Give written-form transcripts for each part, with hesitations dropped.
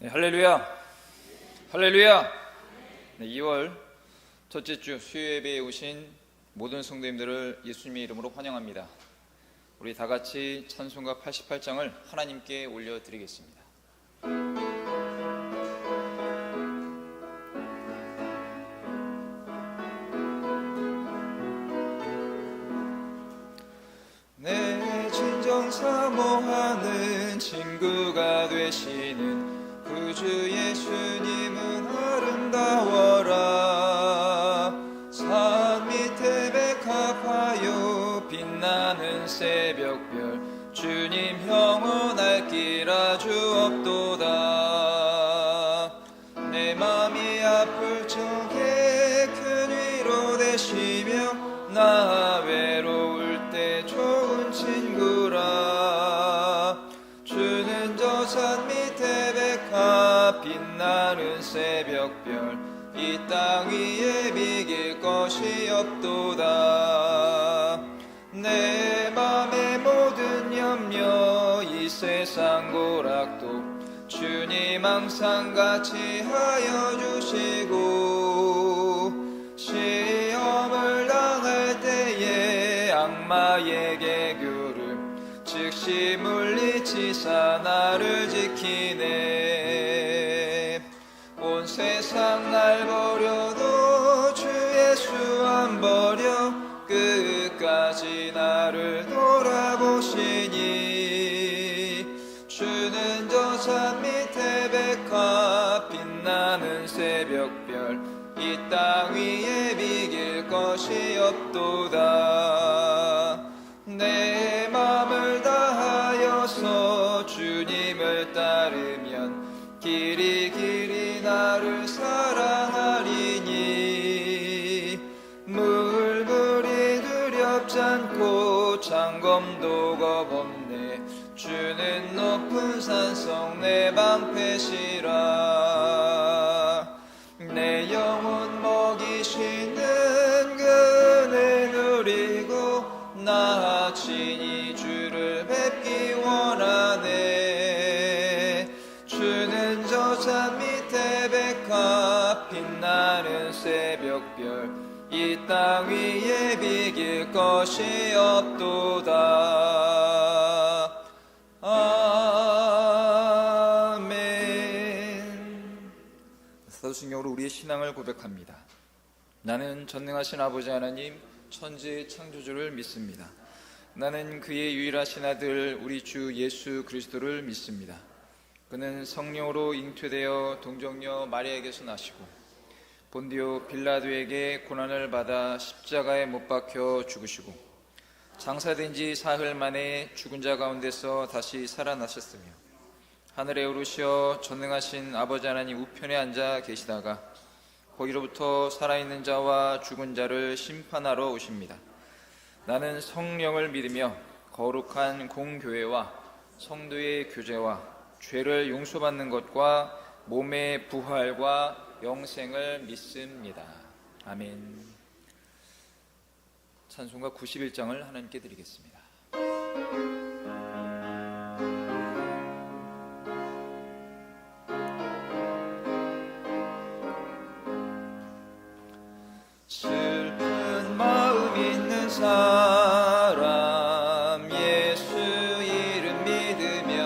네, 할렐루야, 할렐루야. 네, 2월 첫째 주 수요예배에 오신 모든 성도님들을 예수님의 이름으로 환영합니다. 우리 다 같이 찬송가 88장을 하나님께 올려드리겠습니다. 내 진정 사모하는 친구가 되시는 구주 예수님은 아름다워라. 산 밑에 백합하여 빛나는 새벽별, 주님 영원할 길 아주 없도다. 내 맘이 아플 적에 큰 위로 되시며 나 외로울 때 좋은 친구라. 주는 저 산 밑에 백합 빛나는 새벽별, 이 땅 위에 비길 것이 없도다. 내 맘의 모든 염려 이 세상 고락도 주님 항상 같이 하여 주시고, 시험을 당할 때에 악마에게 교름 즉시 물리치사 나를 지키네. 온 세상 날 버려도 주 예수 안 버려 끝까지 나를 돌아보시니. 주는 저 산 밑에 백합 빛나는 새벽별, 이 땅 위에 비길 것이 없도다. 내 맘을 다하여서 주님을 따르면 길이 길이 나를 사랑하리니. 물불이 두렵지 않고 창검도 겁없네. 주는 높은 산성 내 방패시라. 내 영혼 먹이시는 그 은혜 누리고 나 친히 주를 뵙기 원하네. 주는 저 산 밑에 백합 빛나는 새벽별, 이 땅 위에 비길 것이 없도다. 아멘. 사도신경으로 우리의 신앙을 고백합니다. 나는 전능하신 아버지 하나님 천지의 창조주를 믿습니다. 나는 그의 유일하신 아들 우리 주 예수 그리스도를 믿습니다. 그는 성령으로 잉태되어 동정녀 마리아에게서 나시고 본디오 빌라도에게 고난을 받아 십자가에 못 박혀 죽으시고 장사된 지 사흘 만에 죽은 자 가운데서 다시 살아나셨으며 하늘에 오르시어 전능하신 아버지 하나님 우편에 앉아 계시다가 거기로부터 살아있는 자와 죽은 자를 심판하러 오십니다. 나는 성령을 믿으며 거룩한 공교회와 성도의 교제와 죄를 용서받는 것과 몸의 부활과 영생을 믿습니다. 아멘. 찬송가 91장을 하나님께 드리겠습니다. 슬픈 마음 있는 사람 예수 이름 믿으면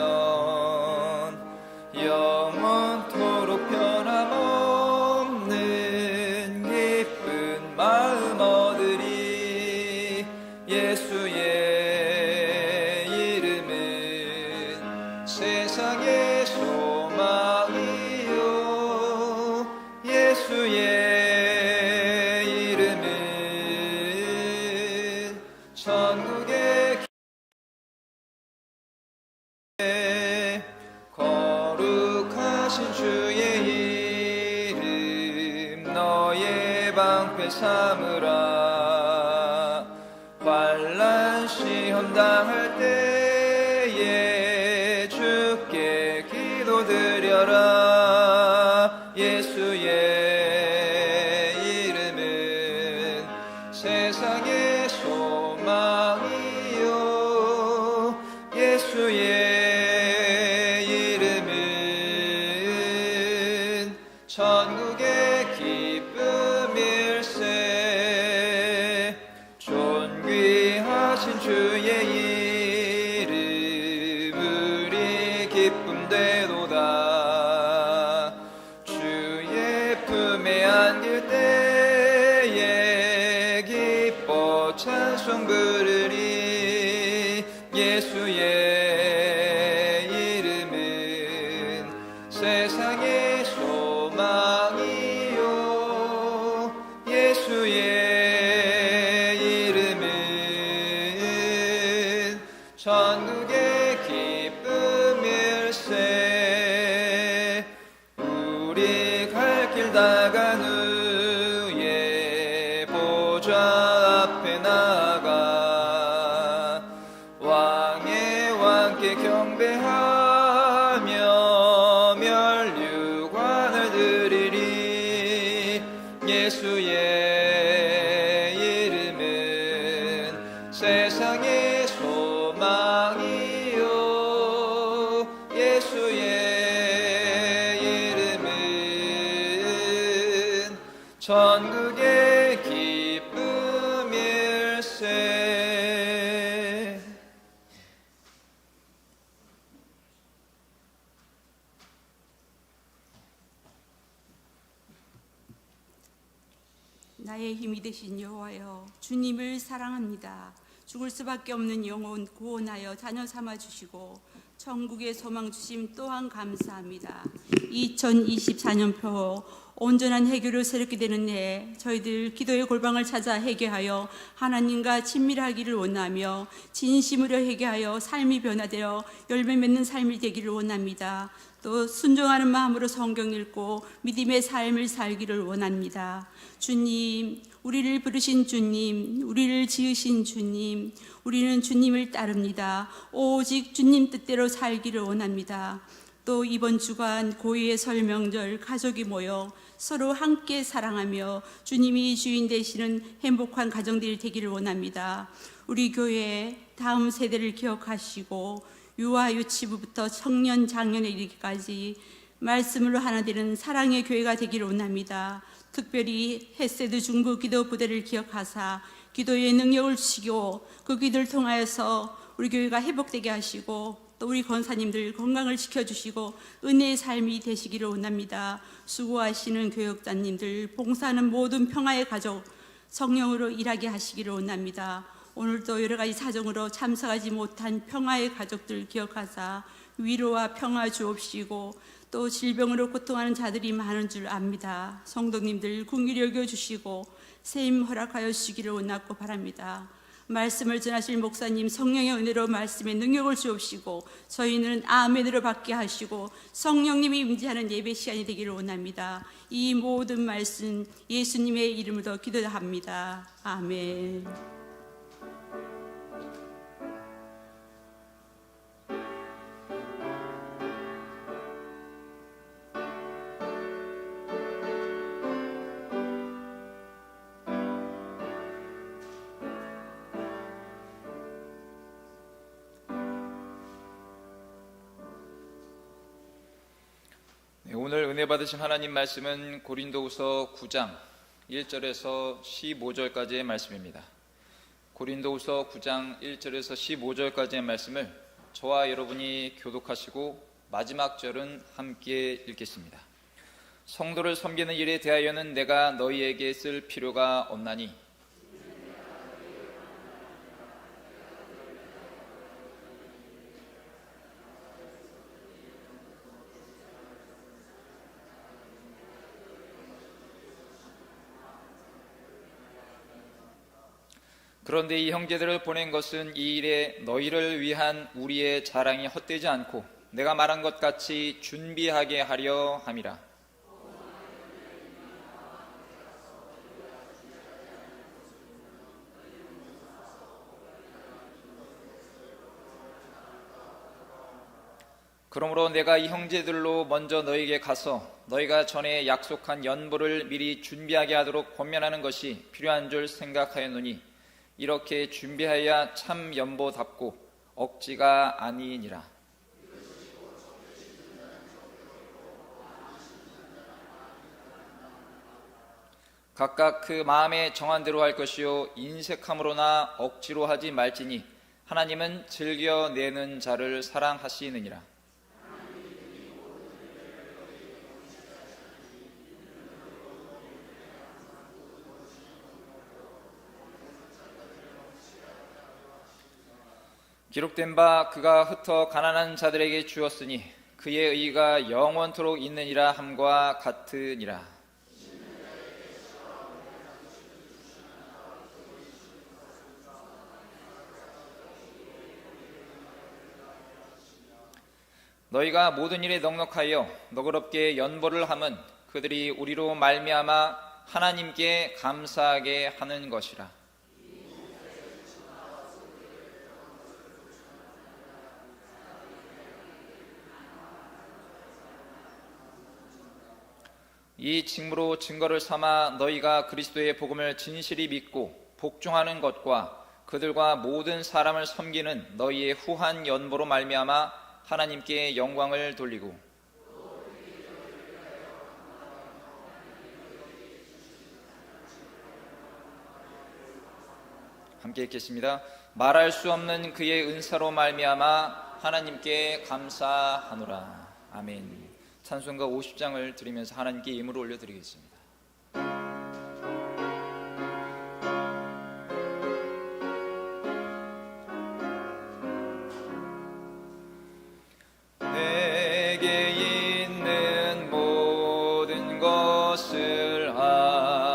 영원토록 변함없는 기쁜 마음 얻으리. 예수의 이름은 세상의 소망이요. 예수의 천국의 거룩하신 주의 이름 너의 방패 삼으라. 환난 시험 당할 때에 주께 기도드려라. 예수의 이름은 세상의 소망이요. 예수의 이름은 되도다. 주의 품에 안길 때에 기뻐 찬송 부르리. 예수의 이름은 세상의 소망이요. 예수의 천국의 기쁨일세. 우리 갈 길 다간 후에 보좌 앞에 나가 왕의 왕께 경배하며 면류관을 드리리. 예수의 이름은 세상의 소망이요. 예수의 이름은 천국의 기쁨일세. 나의 힘이 되신 여호와여, 주님을 사랑합니다. 죽을 수밖에 없는 영혼 구원하여 자녀 삼아 주시고 천국의 소망 주심 또한 감사합니다. 2024년표 온전한 해교로 새롭게 되는 해, 저희들 기도의 골방을 찾아 회개하여 하나님과 친밀하기를 원하며 진심으로 회개하여 삶이 변화되어 열매 맺는 삶이 되기를 원합니다. 또 순종하는 마음으로 성경 읽고 믿음의 삶을 살기를 원합니다. 주님, 우리를 부르신 주님, 우리를 지으신 주님, 우리는 주님을 따릅니다. 오직 주님 뜻대로 살기를 원합니다. 또 이번 주간 고유의 설 명절 가족이 모여 서로 함께 사랑하며 주님이 주인 되시는 행복한 가정들이 되기를 원합니다. 우리 교회 다음 세대를 기억하시고 유아 유치부부터 청년 장년에 이르기까지 말씀으로 하나 되는 사랑의 교회가 되기를 원합니다. 특별히 햇세드 중부 기도 부대를 기억하사 기도의 능력을 주시고 그 기도를 통하여서 우리 교회가 회복되게 하시고 또 우리 권사님들 건강을 지켜주시고 은혜의 삶이 되시기를 원합니다. 수고하시는 교역자님들, 봉사하는 모든 평화의 가족 성령으로 일하게 하시기를 원합니다. 오늘도 여러 가지 사정으로 참석하지 못한 평화의 가족들 기억하사 위로와 평화 주옵시고 또 질병으로 고통하는 자들이 많은 줄 압니다. 성도님들 긍휼히 여겨주시고 세임 허락하여 주시기를 원하고 바랍니다. 말씀을 전하실 목사님 성령의 은혜로 말씀의 능력을 주옵시고 저희는 아멘으로 받게 하시고 성령님이 임재하는 예배 시간이 되기를 원합니다. 이 모든 말씀 예수님의 이름으로 기도합니다. 아멘. 오늘 은혜 받으신 하나님 말씀은 고린도후서 9장 1절에서 15절까지의 말씀입니다. 고린도후서 9장 1절에서 15절까지의 말씀을 저와 여러분이 교독하시고 마지막 절은 함께 읽겠습니다. 성도를 섬기는 일에 대하여는 내가 너희에게 쓸 필요가 없나니 그런데 이 형제들을 보낸 것은 이 일에 너희를 위한 우리의 자랑이 헛되지 않고 내가 말한 것 같이 준비하게 하려 함이라. 그러므로 내가 이 형제들로 먼저 너희에게 가서 너희가 전에 약속한 연보를 미리 준비하게 하도록 권면하는 것이 필요한 줄 생각하였노니 이렇게 준비하여야 참 연보답고 억지가 아니니라. 각각 그 마음에 정한 대로 할 것이요 인색함으로나 억지로 하지 말지니 하나님은 즐겨 내는 자를 사랑하시느니라. 기록된 바 그가 흩어 가난한 자들에게 주었으니 그의 의가 영원토록 있느니라 함과 같으니라. 너희가 모든 일에 넉넉하여 너그럽게 연보를 함은 그들이 우리로 말미암아 하나님께 감사하게 하는 것이라. 이 징후로 증거를 삼아 너희가 그리스도의 복음을 진실히 믿고 복종하는 것과 그들과 모든 사람을 섬기는 너희의 후한 연보로 말미암아 하나님께 영광을 돌리고 함께 읽겠습니다. 말할 수 없는 그의 은사로 말미암아 하나님께 감사하노라. 아멘. 찬송가 50장을 드리면서 하나님께 예물을 올려드리겠습니다. 내게 있는 모든 것을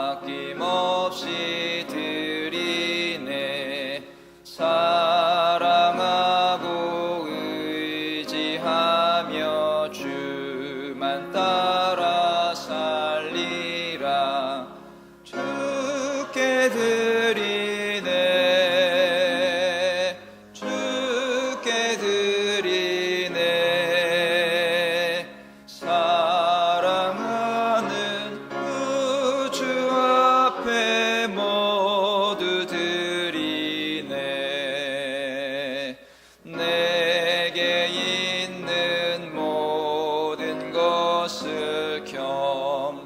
아낌없이 드리네. 사랑하고 의지하며 주만 따라 살리라. 주께 드리네. 주께 드리네. 사랑하는 우주 앞에 모두 드리네. 내게 있는 모든 것을 겸손하게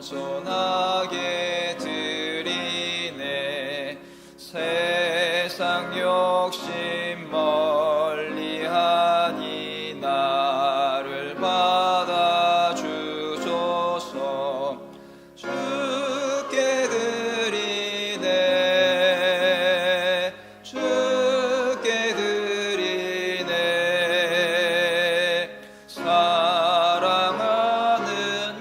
드리네. 세상 욕심 멀리하니 나를 받아주소서. 주께 드리네. 주께 드리네. 사랑하는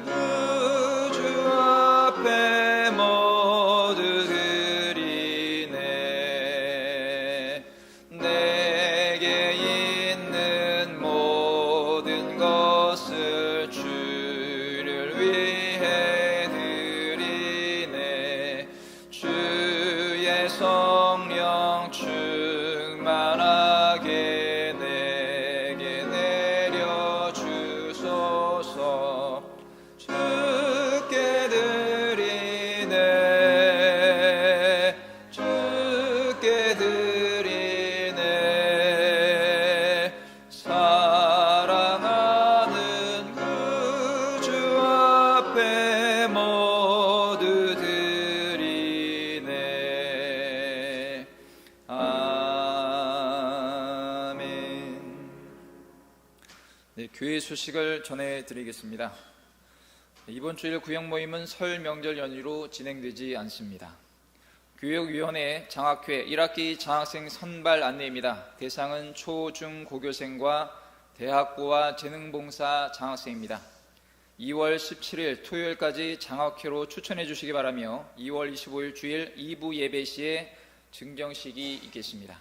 우주 앞에 모두 드리네. 내게 있는 모든 것을 주를 위해 드리네. 주의 성령 충만하게 내게 내려주소서. 주께 드리네. 주께 드리네. 사랑하는 우주 앞에 모두 드리네. 아멘. 네, 교회 소식을 전해드리겠습니다. 이번 주일 구역 모임은 설 명절 연휴로 진행되지 않습니다. 교육위원회 장학회 1학기 장학생 선발 안내입니다. 대상은 초, 중, 고교생과 대학부와 재능봉사 장학생입니다. 2월 17일 토요일까지 장학회로 추천해 주시기 바라며 2월 25일 주일 2부 예배 시에 증정식이 있겠습니다.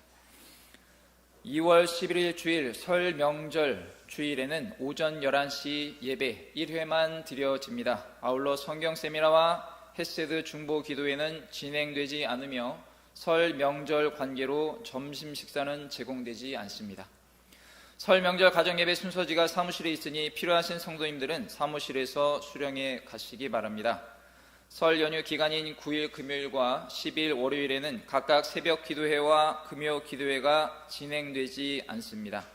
2월 11일 주일 설 명절 주일에는 오전 11시 예배 1회만 드려집니다. 아울러 성경 세미나와 헤세드 중보 기도회는 진행되지 않으며 설 명절 관계로 점심 식사는 제공되지 않습니다. 설 명절 가정예배 순서지가 사무실에 있으니 필요하신 성도님들은 사무실에서 수령해 가시기 바랍니다. 설 연휴 기간인 9일 금요일과 10일 월요일에는 각각 새벽 기도회와 금요 기도회가 진행되지 않습니다.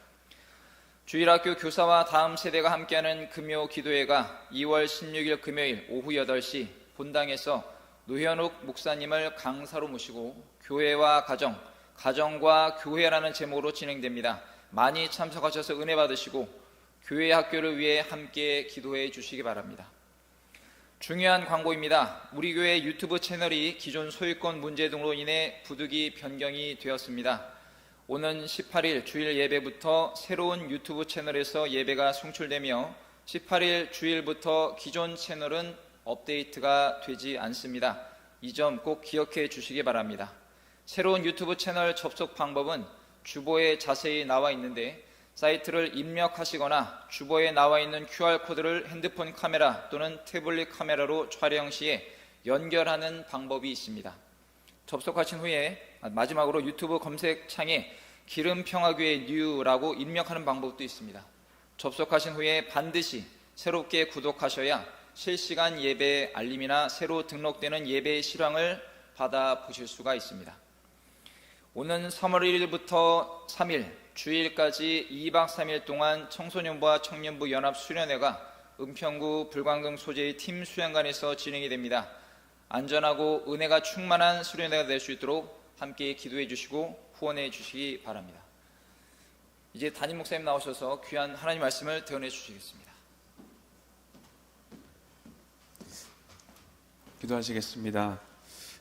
주일학교 교사와 다음 세대가 함께하는 금요 기도회가 2월 16일 금요일 오후 8시 본당에서 노현욱 목사님을 강사로 모시고 교회와 가정, 가정과 교회라는 제목으로 진행됩니다. 많이 참석하셔서 은혜 받으시고 교회 학교를 위해 함께 기도해 주시기 바랍니다. 중요한 광고입니다. 우리 교회 유튜브 채널이 기존 소유권 문제 등으로 인해 부득이 변경이 되었습니다. 오는 18일 주일 예배부터 새로운 유튜브 채널에서 예배가 송출되며 18일 주일부터 기존 채널은 업데이트가 되지 않습니다. 이 점 꼭 기억해 주시기 바랍니다. 새로운 유튜브 채널 접속 방법은 주보에 자세히 나와 있는데 사이트를 입력하시거나 주보에 나와 있는 QR코드를 핸드폰 카메라 또는 태블릿 카메라로 촬영 시에 연결하는 방법이 있습니다. 접속하신 후에 마지막으로 유튜브 검색창에 기름평화교회 뉴라고 입력하는 방법도 있습니다. 접속하신 후에 반드시 새롭게 구독하셔야 실시간 예배 알림이나 새로 등록되는 예배 실황을 받아보실 수가 있습니다. 오는 3월 1일부터 3일 주일까지 2박 3일 동안 청소년부와 청년부 연합 수련회가 은평구 불광동 소재의 팀 수양관에서 진행이 됩니다. 안전하고 은혜가 충만한 수련회가 될 수 있도록 함께 기도해 주시고 후원해 주시기 바랍니다. 이제 담임 목사님 나오셔서 귀한 하나님 말씀을 대언해 주시겠습니다. 기도하시겠습니다.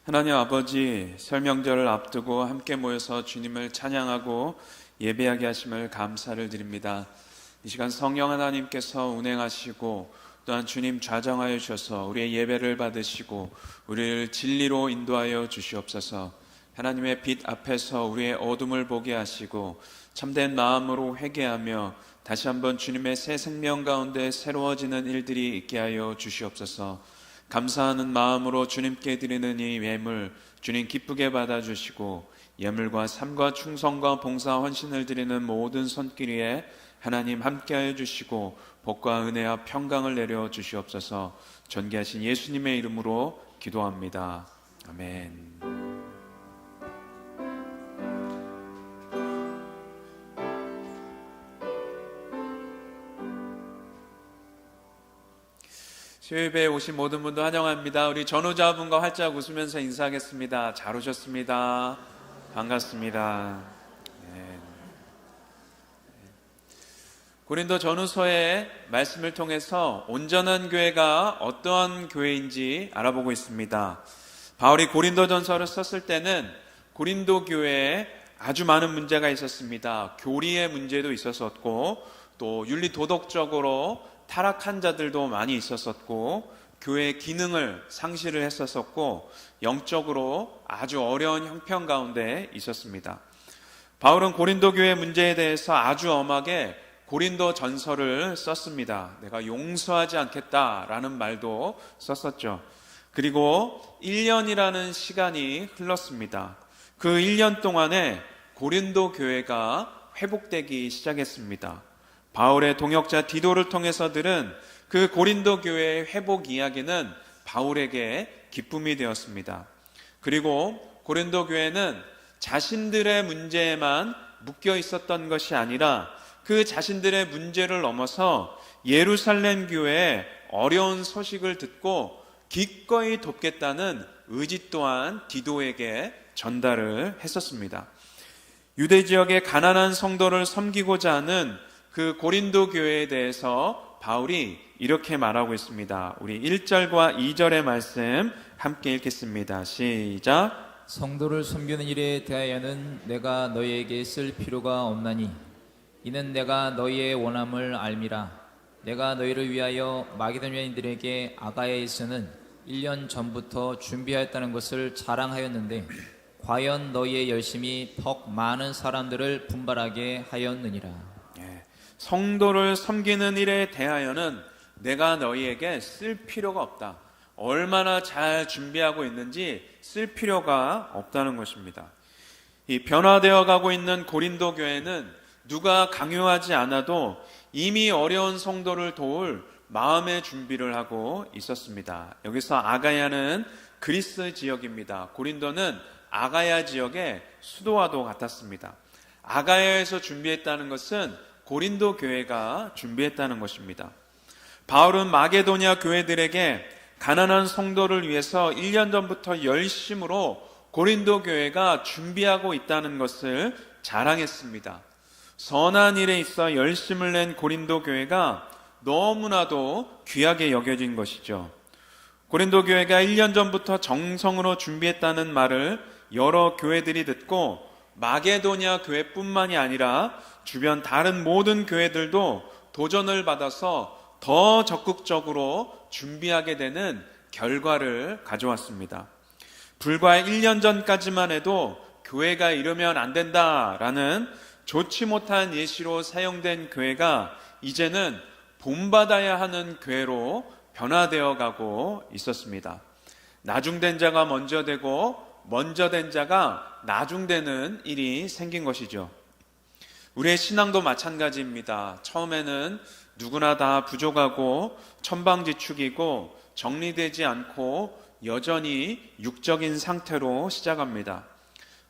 하나님 아버지, 설 명절을 앞두고 함께 모여서 주님을 찬양하고 예배하게 하심을 감사를 드립니다. 이 시간 성령 하나님께서 운행하시고 또한 주님 좌정하여 주셔서 우리의 예배를 받으시고 우리를 진리로 인도하여 주시옵소서. 하나님의 빛 앞에서 우리의 어둠을 보게 하시고 참된 마음으로 회개하며 다시 한번 주님의 새 생명 가운데 새로워지는 일들이 있게 하여 주시옵소서. 감사하는 마음으로 주님께 드리는 이 예물 주님 기쁘게 받아주시고 예물과 삶과 충성과 봉사 헌신을 드리는 모든 손길 위에 하나님 함께하여 주시고 복과 은혜와 평강을 내려 주시옵소서. 존귀하신 예수님의 이름으로 기도합니다. 아멘. 수요예배에 오신 모든 분도 환영합니다. 우리 전우자분과 활짝 웃으면서 인사하겠습니다. 잘 오셨습니다. 반갑습니다. 네. 고린도 전후서의 말씀을 통해서 온전한 교회가 어떠한 교회인지 알아보고 있습니다. 바울이 고린도 전서를 썼을 때는 고린도 교회에 아주 많은 문제가 있었습니다. 교리의 문제도 있었었고 또 윤리 도덕적으로 타락한 자들도 많이 있었었고 교회의 기능을 상실을 했었었고 영적으로 아주 어려운 형편 가운데 있었습니다. 바울은 고린도 교회 문제에 대해서 아주 엄하게 고린도 전서를 썼습니다. 내가 용서하지 않겠다라는 말도 썼었죠. 그리고 1년이라는 시간이 흘렀습니다. 그 1년 동안에 고린도 교회가 회복되기 시작했습니다. 바울의 동역자 디도를 통해서 들은 그 고린도 교회의 회복 이야기는 바울에게 기쁨이 되었습니다. 그리고 고린도 교회는 자신들의 문제에만 묶여 있었던 것이 아니라 그 자신들의 문제를 넘어서 예루살렘 교회의 어려운 소식을 듣고 기꺼이 돕겠다는 의지 또한 디도에게 전달을 했었습니다. 유대 지역의 가난한 성도를 섬기고자 하는 그 고린도 교회에 대해서 바울이 이렇게 말하고 있습니다. 우리 1절과 2절의 말씀 함께 읽겠습니다. 시작. 성도를 섬기는 일에 대하여는 내가 너희에게 쓸 필요가 없나니 이는 내가 너희의 원함을 알미라. 내가 너희를 위하여 마게도냐인들에게 아가야에서는 1년 전부터 준비하였다는 것을 자랑하였는데 과연 너희의 열심이 더 많은 사람들을 분발하게 하였느니라. 성도를 섬기는 일에 대하여는 내가 너희에게 쓸 필요가 없다. 얼마나 잘 준비하고 있는지 쓸 필요가 없다는 것입니다. 이 변화되어 가고 있는 고린도 교회는 누가 강요하지 않아도 이미 어려운 성도를 도울 마음의 준비를 하고 있었습니다. 여기서 아가야는 그리스 지역입니다. 고린도는 아가야 지역의 수도와도 같았습니다. 아가야에서 준비했다는 것은 고린도 교회가 준비했다는 것입니다. 바울은 마게도냐 교회들에게 가난한 성도를 위해서 1년 전부터 열심으로 고린도 교회가 준비하고 있다는 것을 자랑했습니다. 선한 일에 있어 열심을 낸 고린도 교회가 너무나도 귀하게 여겨진 것이죠. 고린도 교회가 1년 전부터 정성으로 준비했다는 말을 여러 교회들이 듣고 마게도냐 교회뿐만이 아니라 주변 다른 모든 교회들도 도전을 받아서 더 적극적으로 준비하게 되는 결과를 가져왔습니다. 불과 1년 전까지만 해도 교회가 이러면 안 된다라는 좋지 못한 예시로 사용된 교회가 이제는 본받아야 하는 교회로 변화되어 가고 있었습니다. 나중된 자가 먼저 되고 먼저 된 자가 나중되는 일이 생긴 것이죠. 우리의 신앙도 마찬가지입니다. 처음에는 누구나 다 부족하고 천방지축이고 정리되지 않고 여전히 육적인 상태로 시작합니다.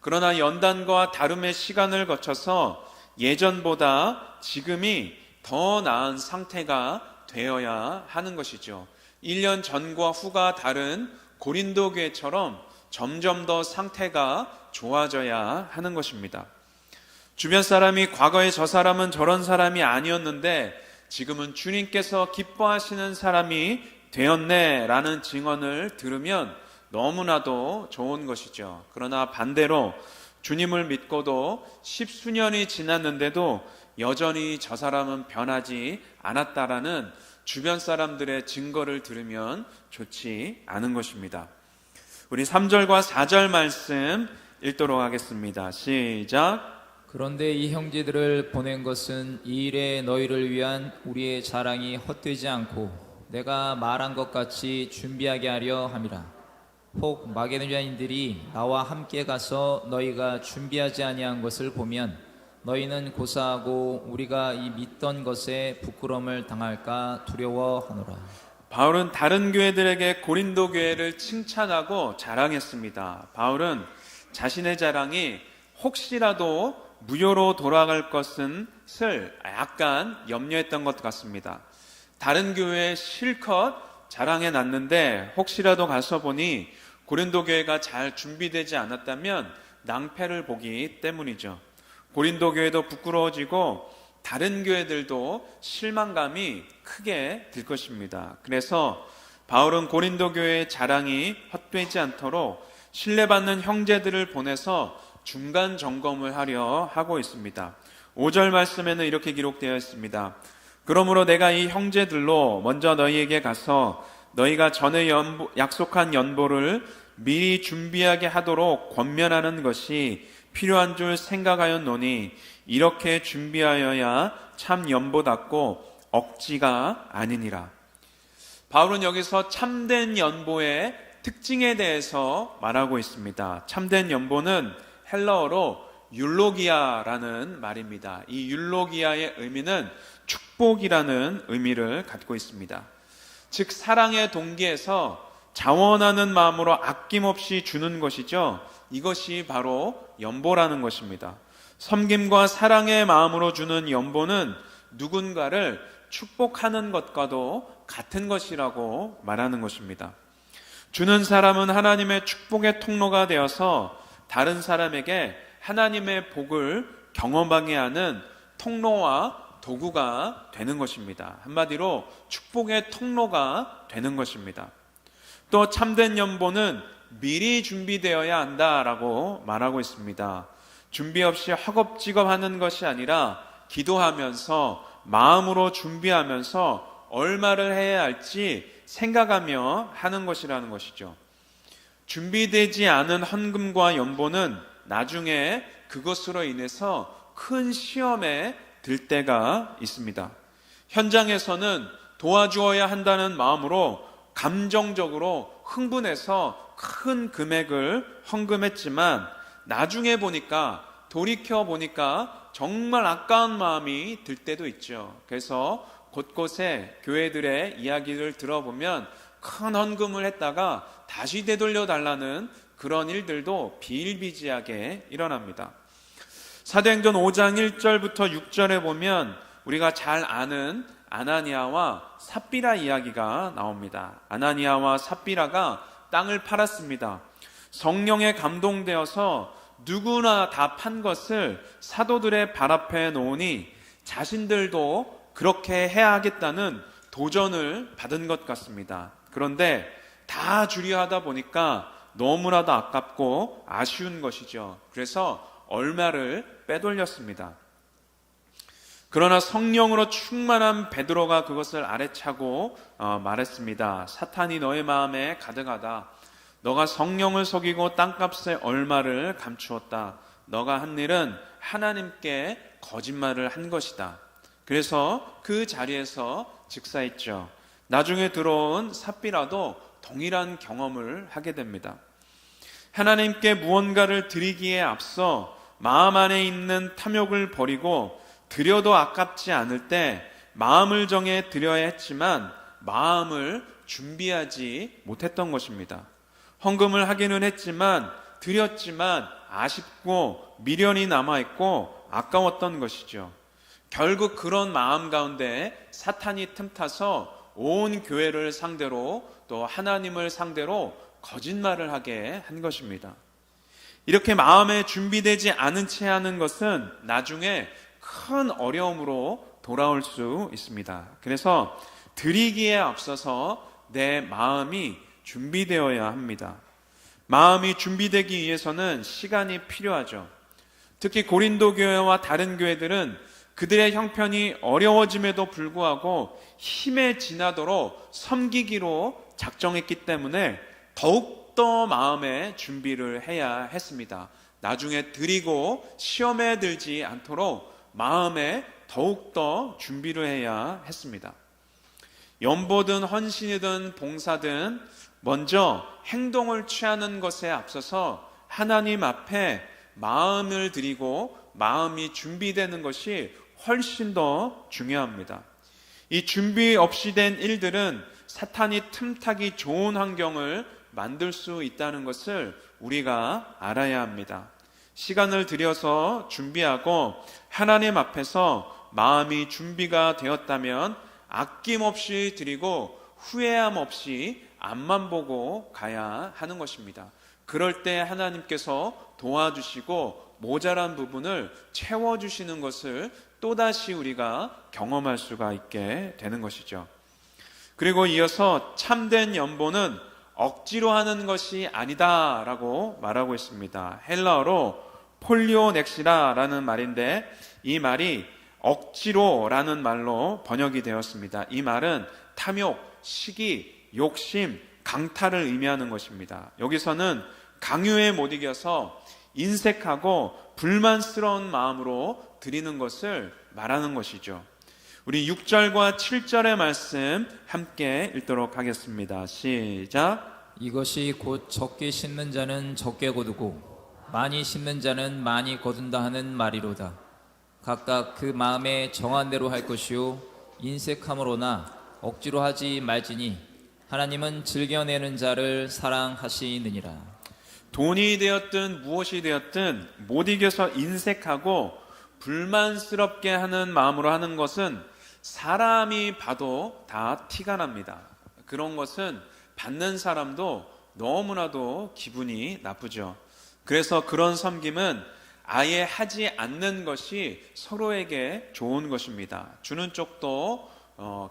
그러나 연단과 다름의 시간을 거쳐서 예전보다 지금이 더 나은 상태가 되어야 하는 것이죠. 1년 전과 후가 다른 고린도 교회처럼 점점 더 상태가 좋아져야 하는 것입니다. 주변 사람이 과거에 저 사람은 저런 사람이 아니었는데 지금은 주님께서 기뻐하시는 사람이 되었네 라는 증언을 들으면 너무나도 좋은 것이죠. 그러나 반대로 주님을 믿고도 10수년이 지났는데도 여전히 저 사람은 변하지 않았다라는 주변 사람들의 증거를 들으면 좋지 않은 것입니다. 우리 3절과 4절 말씀 읽도록 하겠습니다. 시작. 그런데 이 형제들을 보낸 것은 이 일에 너희를 위한 우리의 자랑이 헛되지 않고 내가 말한 것 같이 준비하게 하려 함이라. 혹 마게도냐인들이 나와 함께 가서 너희가 준비하지 아니한 것을 보면 너희는 고사하고 우리가 이 믿던 것에 부끄러움을 당할까 두려워하노라. 바울은 다른 교회들에게 고린도 교회를 칭찬하고 자랑했습니다. 바울은 자신의 자랑이 혹시라도 무효로 돌아갈 것을 약간 염려했던 것 같습니다. 다른 교회에 실컷 자랑해 놨는데 혹시라도 가서 보니 고린도 교회가 잘 준비되지 않았다면 낭패를 보기 때문이죠. 고린도 교회도 부끄러워지고 다른 교회들도 실망감이 크게 들 것입니다. 그래서 바울은 고린도 교회의 자랑이 헛되지 않도록 신뢰받는 형제들을 보내서 중간 점검을 하려 하고 있습니다. 5절 말씀에는 이렇게 기록되어 있습니다. 그러므로 내가 이 형제들로 먼저 너희에게 가서 너희가 전에 약속한 연보를 미리 준비하게 하도록 권면하는 것이 필요한 줄 생각하였노니 이렇게 준비하여야 참 연보답고 억지가 아니니라. 바울은 여기서 참된 연보의 특징에 대해서 말하고 있습니다. 참된 연보는 헬라어로 율로기아라는 말입니다. 이 율로기아의 의미는 축복이라는 의미를 갖고 있습니다. 즉 사랑의 동기에서 자원하는 마음으로 아낌없이 주는 것이죠. 이것이 바로 연보라는 것입니다. 섬김과 사랑의 마음으로 주는 연보는 누군가를 축복하는 것과도 같은 것이라고 말하는 것입니다. 주는 사람은 하나님의 축복의 통로가 되어서 다른 사람에게 하나님의 복을 경험하게 하는 통로와 도구가 되는 것입니다. 한마디로 축복의 통로가 되는 것입니다. 또 참된 연보는 미리 준비되어야 한다라고 말하고 있습니다. 준비 없이 허겁지겁 하는 것이 아니라 기도하면서 마음으로 준비하면서 얼마를 해야 할지 생각하며 하는 것이라는 것이죠. 준비되지 않은 헌금과 연보는 나중에 그것으로 인해서 큰 시험에 들 때가 있습니다. 현장에서는 도와주어야 한다는 마음으로 감정적으로 흥분해서 큰 금액을 헌금했지만 나중에 보니까 돌이켜 보니까 정말 아까운 마음이 들 때도 있죠. 그래서 곳곳에 교회들의 이야기를 들어보면 큰 헌금을 했다가 다시 되돌려 달라는 그런 일들도 비일비재하게 일어납니다. 사도행전 5장 1절부터 6절에 보면 우리가 잘 아는 아나니아와 삽비라 이야기가 나옵니다. 아나니아와 삽비라가 땅을 팔았습니다. 성령에 감동되어서 누구나 다 판 것을 사도들의 발 앞에 놓으니 자신들도 그렇게 해야 하겠다는 도전을 받은 것 같습니다. 그런데 다 주려 하다 보니까 너무나도 아깝고 아쉬운 것이죠. 그래서 얼마를 빼돌렸습니다. 그러나 성령으로 충만한 베드로가 그것을 아래차고 말했습니다. 사탄이 너의 마음에 가득하다. 너가 성령을 속이고 땅값의 얼마를 감추었다. 너가 한 일은 하나님께 거짓말을 한 것이다. 그래서 그 자리에서 즉사했죠. 나중에 들어온 삽비라도 동일한 경험을 하게 됩니다. 하나님께 무언가를 드리기에 앞서 마음 안에 있는 탐욕을 버리고 드려도 아깝지 않을 때 마음을 정해 드려야 했지만 마음을 준비하지 못했던 것입니다. 헌금을 하기는 했지만 드렸지만 아쉽고 미련이 남아있고 아까웠던 것이죠. 결국 그런 마음 가운데 사탄이 틈타서 온 교회를 상대로 또 하나님을 상대로 거짓말을 하게 한 것입니다. 이렇게 마음에 준비되지 않은 채 하는 것은 나중에 큰 어려움으로 돌아올 수 있습니다. 그래서 드리기에 앞서서 내 마음이 준비되어야 합니다. 마음이 준비되기 위해서는 시간이 필요하죠. 특히 고린도 교회와 다른 교회들은 그들의 형편이 어려워짐에도 불구하고 힘에 지나도록 섬기기로 작정했기 때문에 더욱더 마음의 준비를 해야 했습니다. 나중에 드리고 시험에 들지 않도록 마음에 더욱더 준비를 해야 했습니다. 연보든 헌신이든 봉사든 먼저 행동을 취하는 것에 앞서서 하나님 앞에 마음을 드리고 마음이 준비되는 것이 훨씬 더 중요합니다. 이 준비 없이 된 일들은 사탄이 틈타기 좋은 환경을 만들 수 있다는 것을 우리가 알아야 합니다. 시간을 들여서 준비하고 하나님 앞에서 마음이 준비가 되었다면 아낌없이 드리고 후회함 없이 앞만 보고 가야 하는 것입니다. 그럴 때 하나님께서 도와주시고 모자란 부분을 채워주시는 것을 또다시 우리가 경험할 수가 있게 되는 것이죠. 그리고 이어서 참된 연보는 억지로 하는 것이 아니다라고 말하고 있습니다. 헬라어로 폴리오넥시라라는 말인데 이 말이 억지로라는 말로 번역이 되었습니다. 이 말은 탐욕, 시기, 욕심, 강탈을 의미하는 것입니다. 여기서는 강요에 못 이겨서 인색하고 불만스러운 마음으로 드리는 것을 말하는 것이죠. 우리 6절과 7절의 말씀 함께 읽도록 하겠습니다. 시작. 이것이 곧 적게 심는 자는 적게 거두고 많이 심는 자는 많이 거둔다 하는 말이로다. 각각 그 마음에 정한 대로 할 것이요 인색함으로나 억지로 하지 말지니 하나님은 즐겨내는 자를 사랑하시느니라. 돈이 되었든 무엇이 되었든 못 이겨서 인색하고 불만스럽게 하는 마음으로 하는 것은 사람이 봐도 다 티가 납니다. 그런 것은 받는 사람도 너무나도 기분이 나쁘죠. 그래서 그런 섬김은 아예 하지 않는 것이 서로에게 좋은 것입니다. 주는 쪽도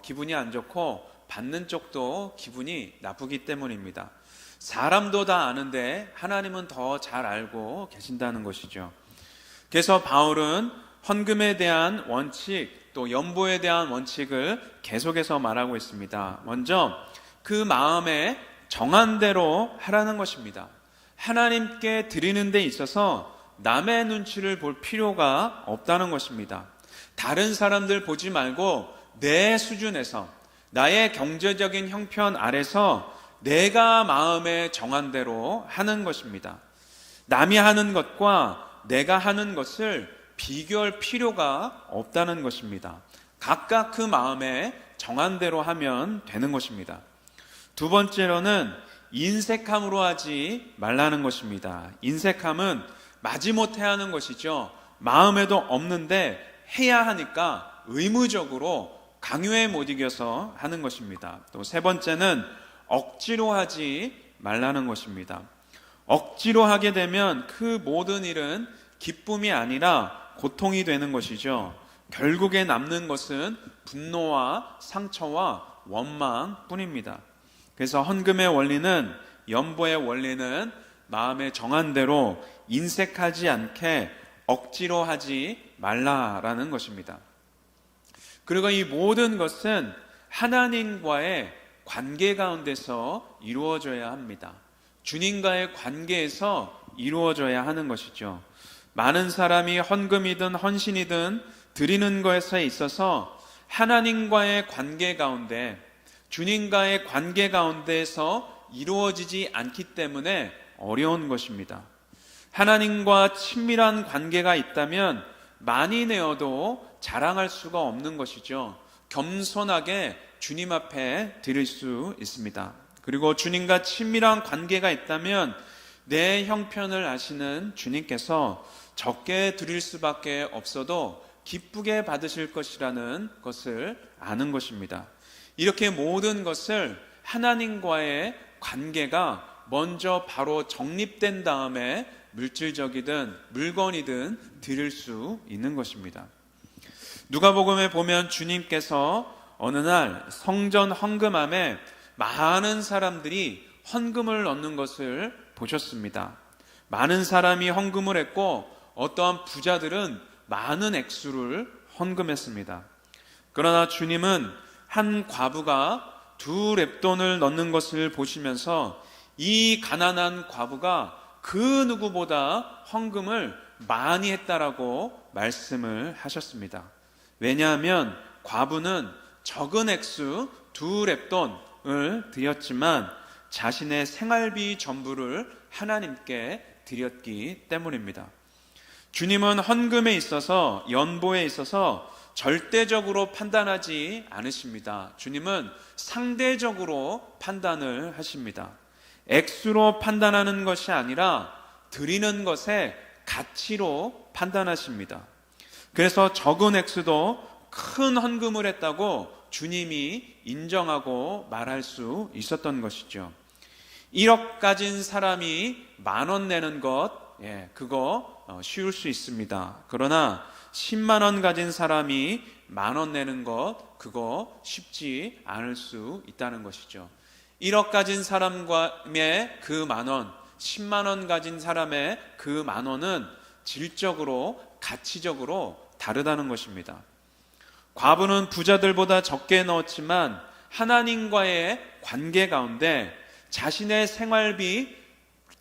기분이 안 좋고 받는 쪽도 기분이 나쁘기 때문입니다. 사람도 다 아는데 하나님은 더 잘 알고 계신다는 것이죠. 그래서 바울은 헌금에 대한 원칙 또 연보에 대한 원칙을 계속해서 말하고 있습니다. 먼저 그 마음에 정한 대로 하라는 것입니다. 하나님께 드리는 데 있어서 남의 눈치를 볼 필요가 없다는 것입니다. 다른 사람들 보지 말고 내 수준에서 나의 경제적인 형편 아래서 내가 마음에 정한 대로 하는 것입니다. 남이 하는 것과 내가 하는 것을 비교할 필요가 없다는 것입니다. 각각 그 마음에 정한 대로 하면 되는 것입니다. 두 번째로는 인색함으로 하지 말라는 것입니다. 인색함은 마지못해 하는 것이죠. 마음에도 없는데 해야 하니까 의무적으로 강요에 못 이겨서 하는 것입니다. 또 세 번째는 억지로 하지 말라는 것입니다. 억지로 하게 되면 그 모든 일은 기쁨이 아니라 고통이 되는 것이죠. 결국에 남는 것은 분노와 상처와 원망뿐입니다. 그래서 헌금의 원리는 연보의 원리는 마음에 정한 대로 인색하지 않게 억지로 하지 말라라는 것입니다. 그리고 이 모든 것은 하나님과의 관계 가운데서 이루어져야 합니다. 주님과의 관계에서 이루어져야 하는 것이죠. 많은 사람이 헌금이든 헌신이든 드리는 것에 있어서 하나님과의 관계 가운데, 주님과의 관계 가운데에서 이루어지지 않기 때문에 어려운 것입니다. 하나님과 친밀한 관계가 있다면 많이 내어도 자랑할 수가 없는 것이죠. 겸손하게 주님 앞에 드릴 수 있습니다. 그리고 주님과 친밀한 관계가 있다면 내 형편을 아시는 주님께서 적게 드릴 수밖에 없어도 기쁘게 받으실 것이라는 것을 아는 것입니다. 이렇게 모든 것을 하나님과의 관계가 먼저 바로 정립된 다음에 물질적이든 물건이든 드릴 수 있는 것입니다. 누가복음에 보면 주님께서 어느 날 성전 헌금함에 많은 사람들이 헌금을 넣는 것을 보셨습니다. 많은 사람이 헌금을 했고 어떠한 부자들은 많은 액수를 헌금했습니다. 그러나 주님은 한 과부가 2렙돈을 넣는 것을 보시면서 이 가난한 과부가 그 누구보다 헌금을 많이 했다라고 말씀을 하셨습니다. 왜냐하면 과부는 적은 액수 2렙돈을 드렸지만 자신의 생활비 전부를 하나님께 드렸기 때문입니다. 주님은 헌금에 있어서, 연보에 있어서 절대적으로 판단하지 않으십니다. 주님은 상대적으로 판단을 하십니다. 액수로 판단하는 것이 아니라 드리는 것의 가치로 판단하십니다. 그래서 적은 액수도 큰 헌금을 했다고 주님이 인정하고 말할 수 있었던 것이죠. 1억 가진 사람이 10,000원 내는 것, 그거 쉬울 수 있습니다. 그러나 10만 원 가진 사람이 10,000원 내는 것, 그거 쉽지 않을 수 있다는 것이죠. 1억 가진 사람의 그 10,000원, 10만 원 가진 사람의 그 10,000원은 질적으로, 가치적으로 다르다는 것입니다. 과부는 부자들보다 적게 넣었지만 하나님과의 관계 가운데 자신의 생활비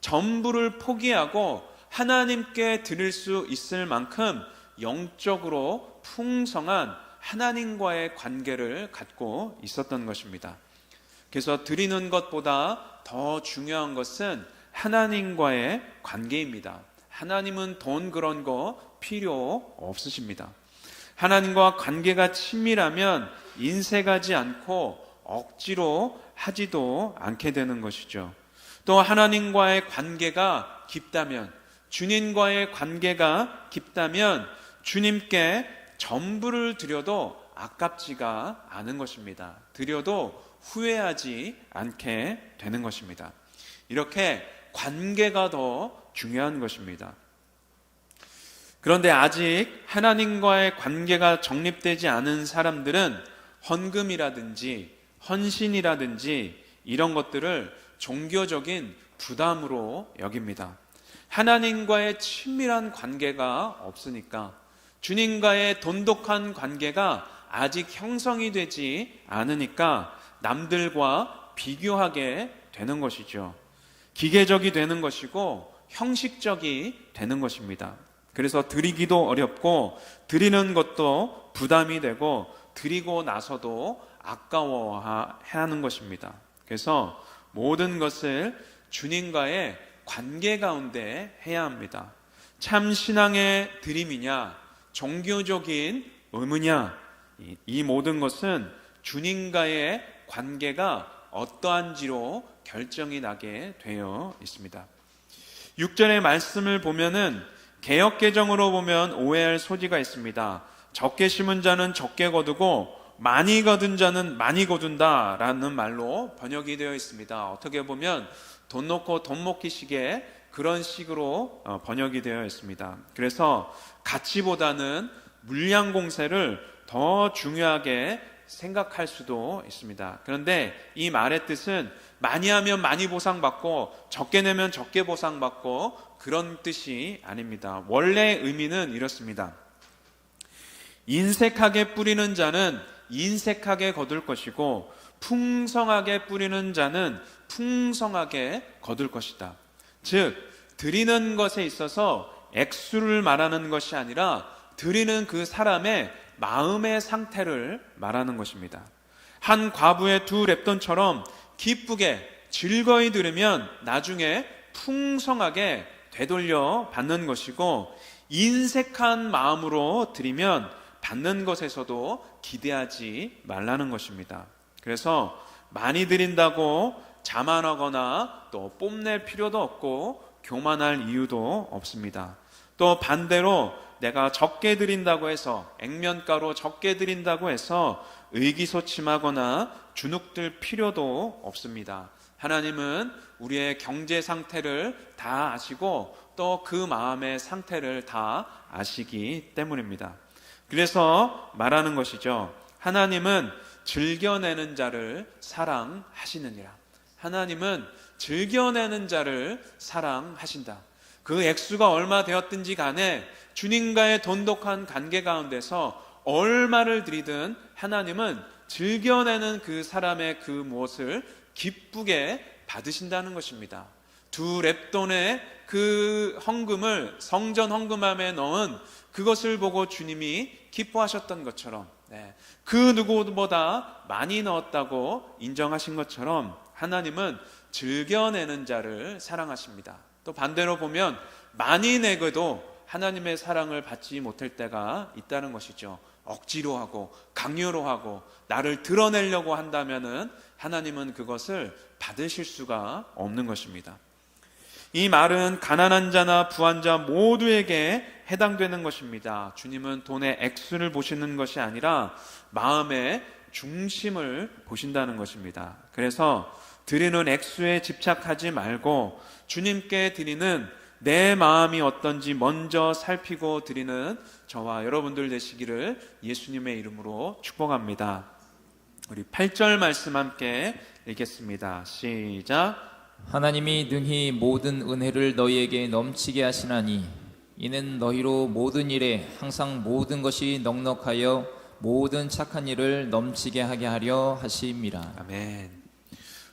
전부를 포기하고 하나님께 드릴 수 있을 만큼 영적으로 풍성한 하나님과의 관계를 갖고 있었던 것입니다. 그래서 드리는 것보다 더 중요한 것은 하나님과의 관계입니다. 하나님은 돈 그런 거 필요 없으십니다. 하나님과 관계가 친밀하면 인색하지 않고 억지로 하지도 않게 되는 것이죠. 또 하나님과의 관계가 깊다면, 주님과의 관계가 깊다면 주님께 전부를 드려도 아깝지가 않은 것입니다. 드려도 후회하지 않게 되는 것입니다. 이렇게 관계가 더 중요한 것입니다. 그런데 아직 하나님과의 관계가 정립되지 않은 사람들은 헌금이라든지 헌신이라든지 이런 것들을 종교적인 부담으로 여깁니다. 하나님과의 친밀한 관계가 없으니까, 주님과의 돈독한 관계가 아직 형성이 되지 않으니까 남들과 비교하게 되는 것이죠. 기계적이 되는 것이고 형식적이 되는 것입니다. 그래서 드리기도 어렵고 드리는 것도 부담이 되고 드리고 나서도 아까워해야 하는 것입니다. 그래서 모든 것을 주님과의 관계 가운데 해야 합니다. 참 신앙의 드림이냐, 종교적인 의무냐, 이 모든 것은 주님과의 관계가 어떠한지로 결정이 나게 되어 있습니다. 6절의 말씀을 보면은 개역개정으로 보면 오해할 소지가 있습니다. 적게 심은 자는 적게 거두고 많이 거둔 자는 많이 거둔다 라는 말로 번역이 되어 있습니다. 어떻게 보면 돈 놓고 돈 먹기식의 그런 식으로 번역이 되어 있습니다. 그래서 가치보다는 물량 공세를 더 중요하게 생각할 수도 있습니다. 그런데 이 말의 뜻은 많이 하면 많이 보상받고 적게 내면 적게 보상받고 그런 뜻이 아닙니다. 원래 의미는 이렇습니다. 인색하게 뿌리는 자는 인색하게 거둘 것이고 풍성하게 뿌리는 자는 풍성하게 거둘 것이다. 즉, 드리는 것에 있어서 액수를 말하는 것이 아니라 드리는 그 사람의 마음의 상태를 말하는 것입니다. 한 과부의 2 렙돈처럼 기쁘게 즐거이 들으면 나중에 풍성하게 되돌려 받는 것이고, 인색한 마음으로 드리면 받는 것에서도 기대하지 말라는 것입니다. 그래서 많이 드린다고 자만하거나 또 뽐낼 필요도 없고 교만할 이유도 없습니다. 또 반대로 내가 적게 드린다고 해서, 액면가로 적게 드린다고 해서 의기소침하거나 주눅들 필요도 없습니다. 하나님은 우리의 경제 상태를 다 아시고 또 그 마음의 상태를 다 아시기 때문입니다. 그래서 말하는 것이죠. 하나님은 즐겨내는 자를 사랑하시느니라. 하나님은 즐겨내는 자를 사랑하신다. 그 액수가 얼마 되었든지 간에 주님과의 돈독한 관계 가운데서 얼마를 드리든 하나님은 즐겨내는 그 사람의 그 무엇을 기쁘게 받으신다는 것입니다. 2 렙돈의 그 헌금을 성전 헌금함에 넣은 그것을 보고 주님이 기뻐하셨던 것처럼, 그 누구보다 많이 넣었다고 인정하신 것처럼 하나님은 즐겨내는 자를 사랑하십니다. 또 반대로 보면 많이 내고도 하나님의 사랑을 받지 못할 때가 있다는 것이죠. 억지로 하고 강요로 하고 나를 드러내려고 한다면은 하나님은 그것을 받으실 수가 없는 것입니다. 이 말은 가난한 자나 부한 자 모두에게 해당되는 것입니다. 주님은 돈의 액수를 보시는 것이 아니라 마음의 중심을 보신다는 것입니다. 그래서 드리는 액수에 집착하지 말고 주님께 드리는 내 마음이 어떤지 먼저 살피고 드리는 저와 여러분들 되시기를 예수님의 이름으로 축복합니다. 우리 8절 말씀 함께 읽겠습니다. 시작. 하나님이 능히 모든 은혜를 너희에게 넘치게 하시나니 이는 너희로 모든 일에 항상 모든 것이 넉넉하여 모든 착한 일을 넘치게 하게 하려 하심이라. 아멘.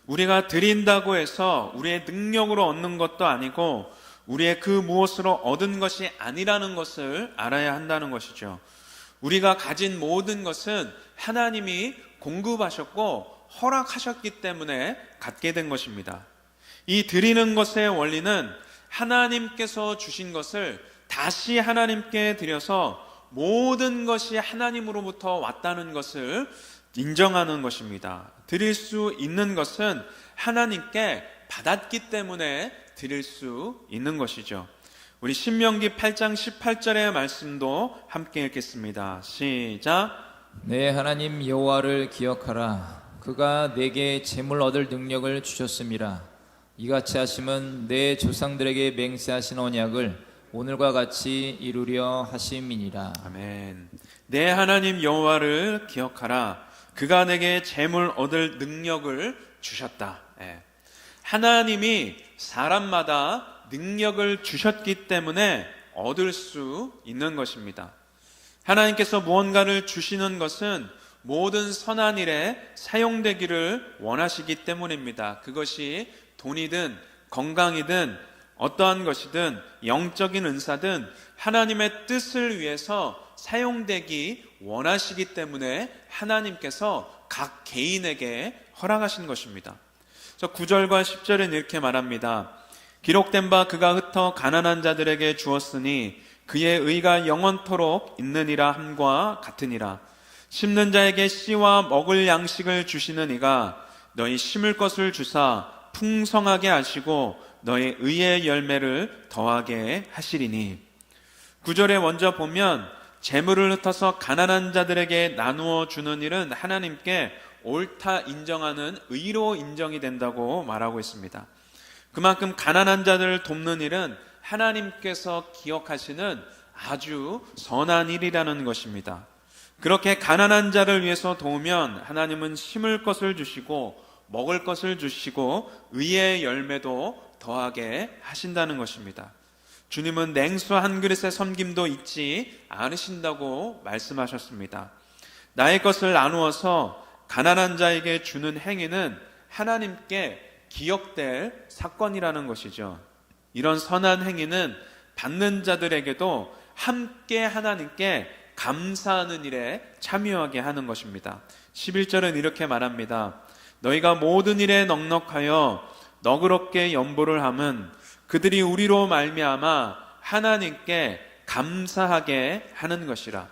우리가 드린다고 해서 우리의 능력으로 얻는 것도 아니고 우리의 그 무엇으로 얻은 것이 아니라는 것을 알아야 한다는 것이죠. 우리가 가진 모든 것은 하나님이 공급하셨고 허락하셨기 때문에 갖게 된 것입니다. 이 드리는 것의 원리는 하나님께서 주신 것을 다시 하나님께 드려서 모든 것이 하나님으로부터 왔다는 것을 인정하는 것입니다. 드릴 수 있는 것은 하나님께 받았기 때문에 드릴 수 있는 것이죠. 우리 신명기 8장 18절의 말씀도 함께 읽겠습니다. 시작. 내 하나님 여호와를 기억하라. 그가 내게 재물 얻을 능력을 주셨음이라. 이같이 하심은 내 조상들에게 맹세하신 언약을 오늘과 같이 이루려 하심이니라. 아멘. 내 하나님 여호와를 기억하라. 그가 내게 재물 얻을 능력을 주셨다. 하나님이 사람마다 능력을 주셨기 때문에 얻을 수 있는 것입니다. 하나님께서 무언가를 주시는 것은 모든 선한 일에 사용되기를 원하시기 때문입니다. 그것이 돈이든 건강이든 어떠한 것이든 영적인 은사든 하나님의 뜻을 위해서 사용되기 원하시기 때문에 하나님께서 각 개인에게 허락하신 것입니다. 9절과 10절은 이렇게 말합니다. 기록된 바 그가 흩어 가난한 자들에게 주었으니 그의 의가 영원토록 있느니라 함과 같으니라. 심는 자에게 씨와 먹을 양식을 주시는 이가 너희 심을 것을 주사 풍성하게 하시고 너희 의의 열매를 더하게 하시리니. 9절에 먼저 보면 재물을 흩어서 가난한 자들에게 나누어 주는 일은 하나님께 옳다 인정하는 의로 인정이 된다고 말하고 있습니다. 그만큼 가난한 자들을 돕는 일은 하나님께서 기억하시는 아주 선한 일이라는 것입니다. 그렇게 가난한 자를 위해서 도우면 하나님은 심을 것을 주시고 먹을 것을 주시고 의의 열매도 더하게 하신다는 것입니다. 주님은 냉수 한 그릇의 섬김도 잊지 않으신다고 말씀하셨습니다. 나의 것을 나누어서 가난한 자에게 주는 행위는 하나님께 기억될 사건이라는 것이죠. 이런 선한 행위는 받는 자들에게도 함께 하나님께 감사하는 일에 참여하게 하는 것입니다. 11절은 이렇게 말합니다. 너희가 모든 일에 넉넉하여 너그럽게 연보를 함은 그들이 우리로 말미암아 하나님께 감사하게 하는 것이라.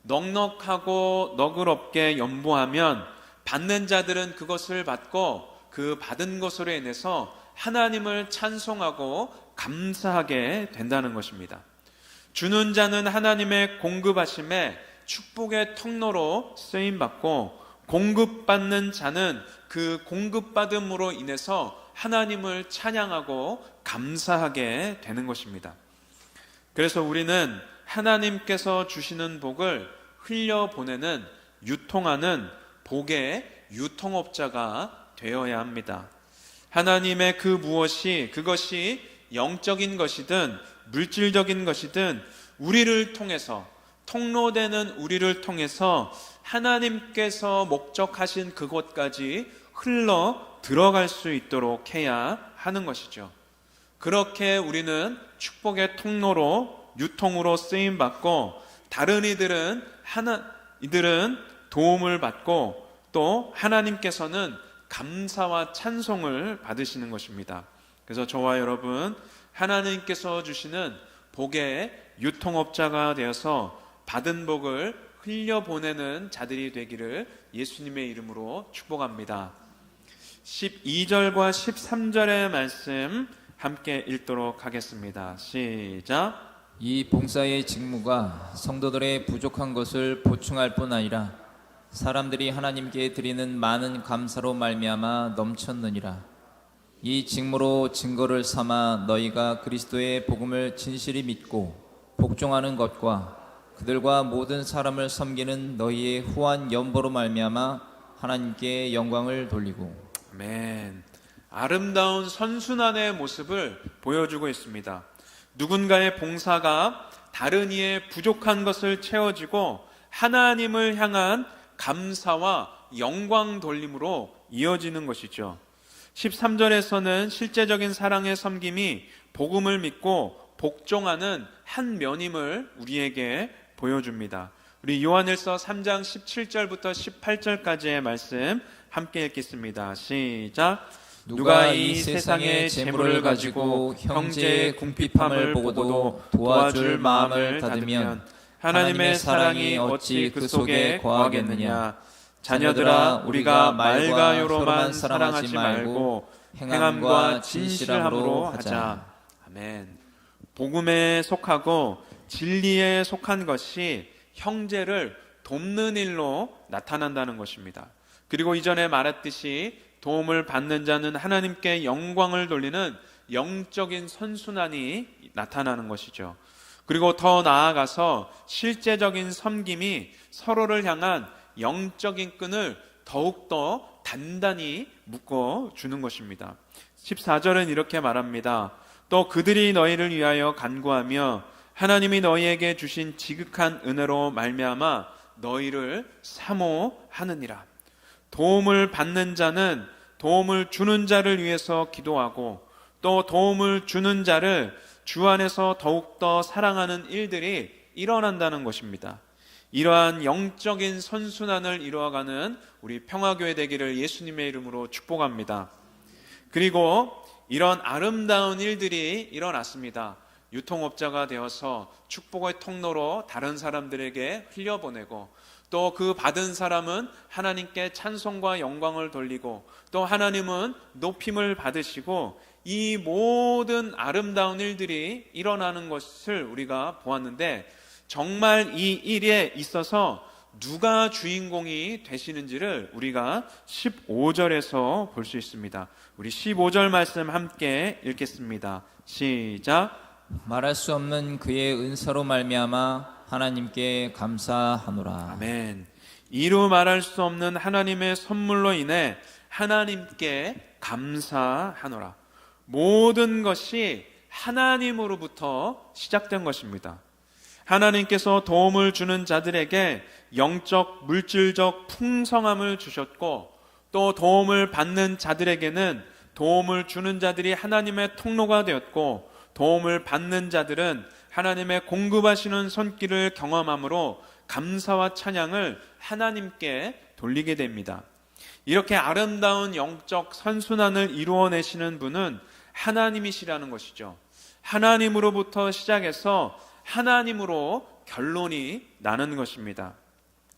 넉넉하고 너그럽게 연보하면 받는 자들은 그것을 받고 그 받은 것으로 인해서 하나님을 찬송하고 감사하게 된다는 것입니다. 주는 자는 하나님의 공급하심에 축복의 통로로 쓰임받고 공급받는 자는 그 공급받음으로 인해서 하나님을 찬양하고 감사하게 되는 것입니다. 그래서 우리는 하나님께서 주시는 복을 흘려보내는 유통하는 복의 유통업자가 되어야 합니다. 하나님의 그 무엇이 그것이 영적인 것이든 물질적인 것이든 우리를 통해서 통로되는 우리를 통해서 하나님께서 목적하신 그곳까지 흘러 들어갈 수 있도록 해야 하는 것이죠. 그렇게 우리는 축복의 통로로 유통으로 쓰임 받고 다른 이들은 도움을 받고 또 하나님께서는 감사와 찬송을 받으시는 것입니다. 그래서 저와 여러분 하나님께서 주시는 복의 유통업자가 되어서 받은 복을 흘려보내는 자들이 되기를 예수님의 이름으로 축복합니다. 12절과 13절의 말씀 함께 읽도록 하겠습니다. 시작. 이 봉사의 직무가 성도들의 부족한 것을 보충할 뿐 아니라 사람들이 하나님께 드리는 많은 감사로 말미암아 넘쳤느니라. 이 직무로 증거를 삼아 너희가 그리스도의 복음을 진실히 믿고 복종하는 것과 그들과 모든 사람을 섬기는 너희의 후한 연보로 말미암아 하나님께 영광을 돌리고. 아멘. 아름다운 선순환의 모습을 보여주고 있습니다. 누군가의 봉사가 다른 이의 부족한 것을 채워지고 하나님을 향한 감사와 영광 돌림으로 이어지는 것이죠. 13절에서는 실제적인 사랑의 섬김이 복음을 믿고 복종하는 한 면임을 우리에게 보여줍니다. 우리 요한일서 3장 17절부터 18절까지의 말씀 함께 읽겠습니다. 시작. 누가 이 세상의 재물을 가지고 형제의 궁핍함을 보고도 도와줄 마음을 닫으면 하나님의 사랑이 어찌 그 속에 거하겠느냐. 자녀들아, 우리가 말과 혀로만 사랑하지 말고 행함과 진실함으로 하자. 아멘. 복음에 속하고 진리에 속한 것이 형제를 돕는 일로 나타난다는 것입니다. 그리고 이전에 말했듯이 도움을 받는 자는 하나님께 영광을 돌리는 영적인 선순환이 나타나는 것이죠. 그리고 더 나아가서 실제적인 섬김이 서로를 향한 영적인 끈을 더욱더 단단히 묶어주는 것입니다. 14절은 이렇게 말합니다. 또 그들이 너희를 위하여 간구하며 하나님이 너희에게 주신 지극한 은혜로 말미암아 너희를 사모하느니라. 도움을 받는 자는 도움을 주는 자를 위해서 기도하고 또 도움을 주는 자를 주 안에서 더욱더 사랑하는 일들이 일어난다는 것입니다. 이러한 영적인 선순환을 이루어가는 우리 평화교회 되기를 예수님의 이름으로 축복합니다. 그리고 이런 아름다운 일들이 일어났습니다. 유통업자가 되어서 축복의 통로로 다른 사람들에게 흘려보내고 또 그 받은 사람은 하나님께 찬송과 영광을 돌리고 또 하나님은 높임을 받으시고 이 모든 아름다운 일들이 일어나는 것을 우리가 보았는데 정말 이 일에 있어서 누가 주인공이 되시는지를 우리가 15절에서 볼 수 있습니다. 우리 15절 말씀 함께 읽겠습니다. 시작. 말할 수 없는 그의 은사로 말미암아 하나님께 감사하노라. 아멘. 이루 말할 수 없는 하나님의 선물로 인해 하나님께 감사하노라. 모든 것이 하나님으로부터 시작된 것입니다. 하나님께서 도움을 주는 자들에게 영적, 물질적 풍성함을 주셨고, 또 도움을 받는 자들에게는 도움을 주는 자들이 하나님의 통로가 되었고, 도움을 받는 자들은 하나님의 공급하시는 손길을 경험함으로 감사와 찬양을 하나님께 돌리게 됩니다. 이렇게 아름다운 영적 선순환을 이루어내시는 분은 하나님이시라는 것이죠. 하나님으로부터 시작해서 하나님으로 결론이 나는 것입니다.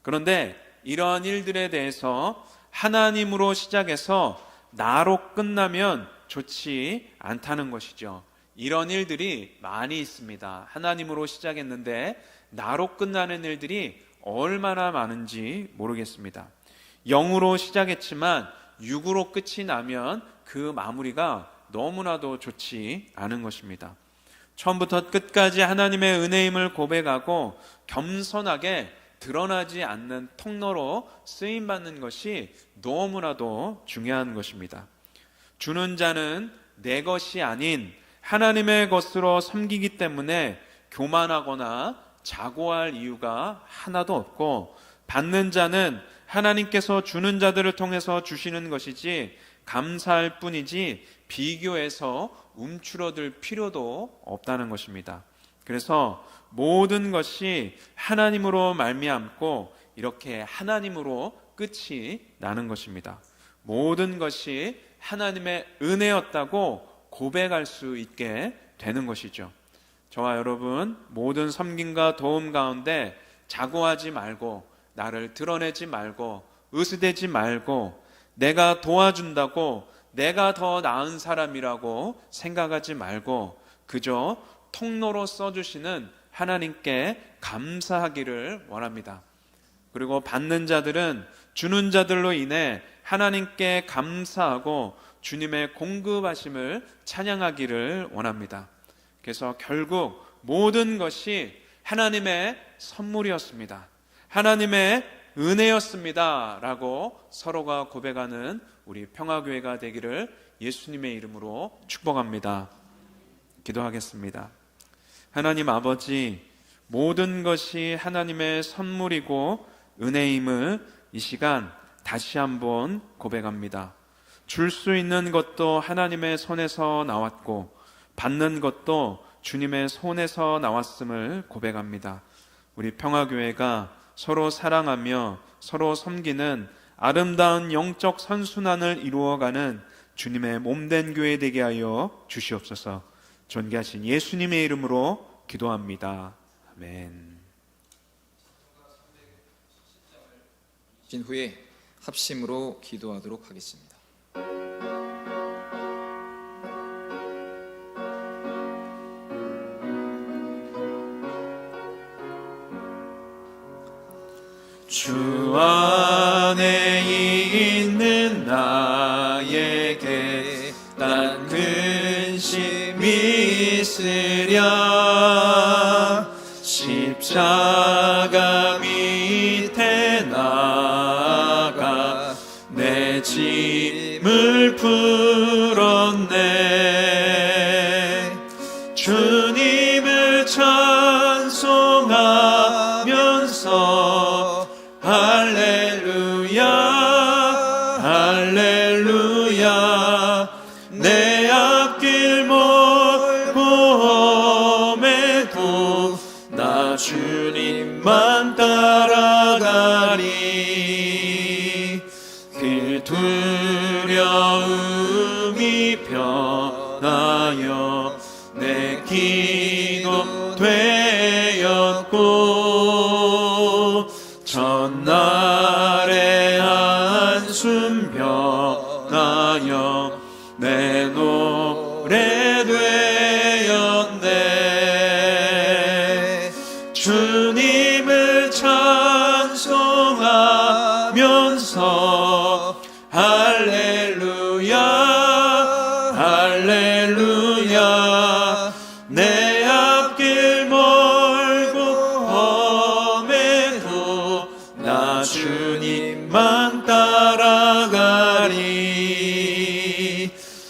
그런데 이러한 일들에 대해서 하나님으로 시작해서 나로 끝나면 좋지 않다는 것이죠. 이런 일들이 많이 있습니다. 하나님으로 시작했는데 나로 끝나는 일들이 얼마나 많은지 모르겠습니다. 영으로 시작했지만 육으로 끝이 나면 그 마무리가 너무나도 좋지 않은 것입니다. 처음부터 끝까지 하나님의 은혜임을 고백하고 겸손하게 드러나지 않는 통로로 쓰임받는 것이 너무나도 중요한 것입니다. 주는 자는 내 것이 아닌 하나님의 것으로 섬기기 때문에 교만하거나 자고할 이유가 하나도 없고, 받는 자는 하나님께서 주는 자들을 통해서 주시는 것이지 감사할 뿐이지 비교해서 움츠러들 필요도 없다는 것입니다. 그래서 모든 것이 하나님으로 말미암고 이렇게 하나님으로 끝이 나는 것입니다. 모든 것이 하나님의 은혜였다고 고백할 수 있게 되는 것이죠. 저와 여러분, 모든 섬김과 도움 가운데 자고하지 말고, 나를 드러내지 말고, 으스대지 말고, 내가 도와준다고 내가 더 나은 사람이라고 생각하지 말고, 그저 통로로 써주시는 하나님께 감사하기를 원합니다. 그리고 받는 자들은 주는 자들로 인해 하나님께 감사하고 주님의 공급하심을 찬양하기를 원합니다. 그래서 결국 모든 것이 하나님의 선물이었습니다. 하나님의 은혜였습니다 라고 서로가 고백하는 우리 평화교회가 되기를 예수님의 이름으로 축복합니다. 기도하겠습니다. 하나님 아버지, 모든 것이 하나님의 선물이고 은혜임을 이 시간 다시 한번 고백합니다. 줄 수 있는 것도 하나님의 손에서 나왔고 받는 것도 주님의 손에서 나왔음을 고백합니다. 우리 평화교회가 서로 사랑하며 서로 섬기는 아름다운 영적 선순환을 이루어가는 주님의 몸된 교회 되게 하여 주시옵소서. 존귀하신 예수님의 이름으로 기도합니다. 아멘. 진 후에 합심으로 기도하도록 하겠습니다. 주 안에 있는 나에게 난 근심이 있으랴. 십자가 밑에 나가 내 짐을 풀었네. 주님을 찬송하면서 할렐루야 할렐루야. 내 앞길 멀고 험해도 나 주님만 따라가리. 그 두려움이 변하여 내 기도 되었고 전날의 한숨 변하여 내 노래 되었네. 주님을 찬송하면서 할렐루야 할렐루야. 내 앞길 멀고 험해도 나 주님만 따라가리.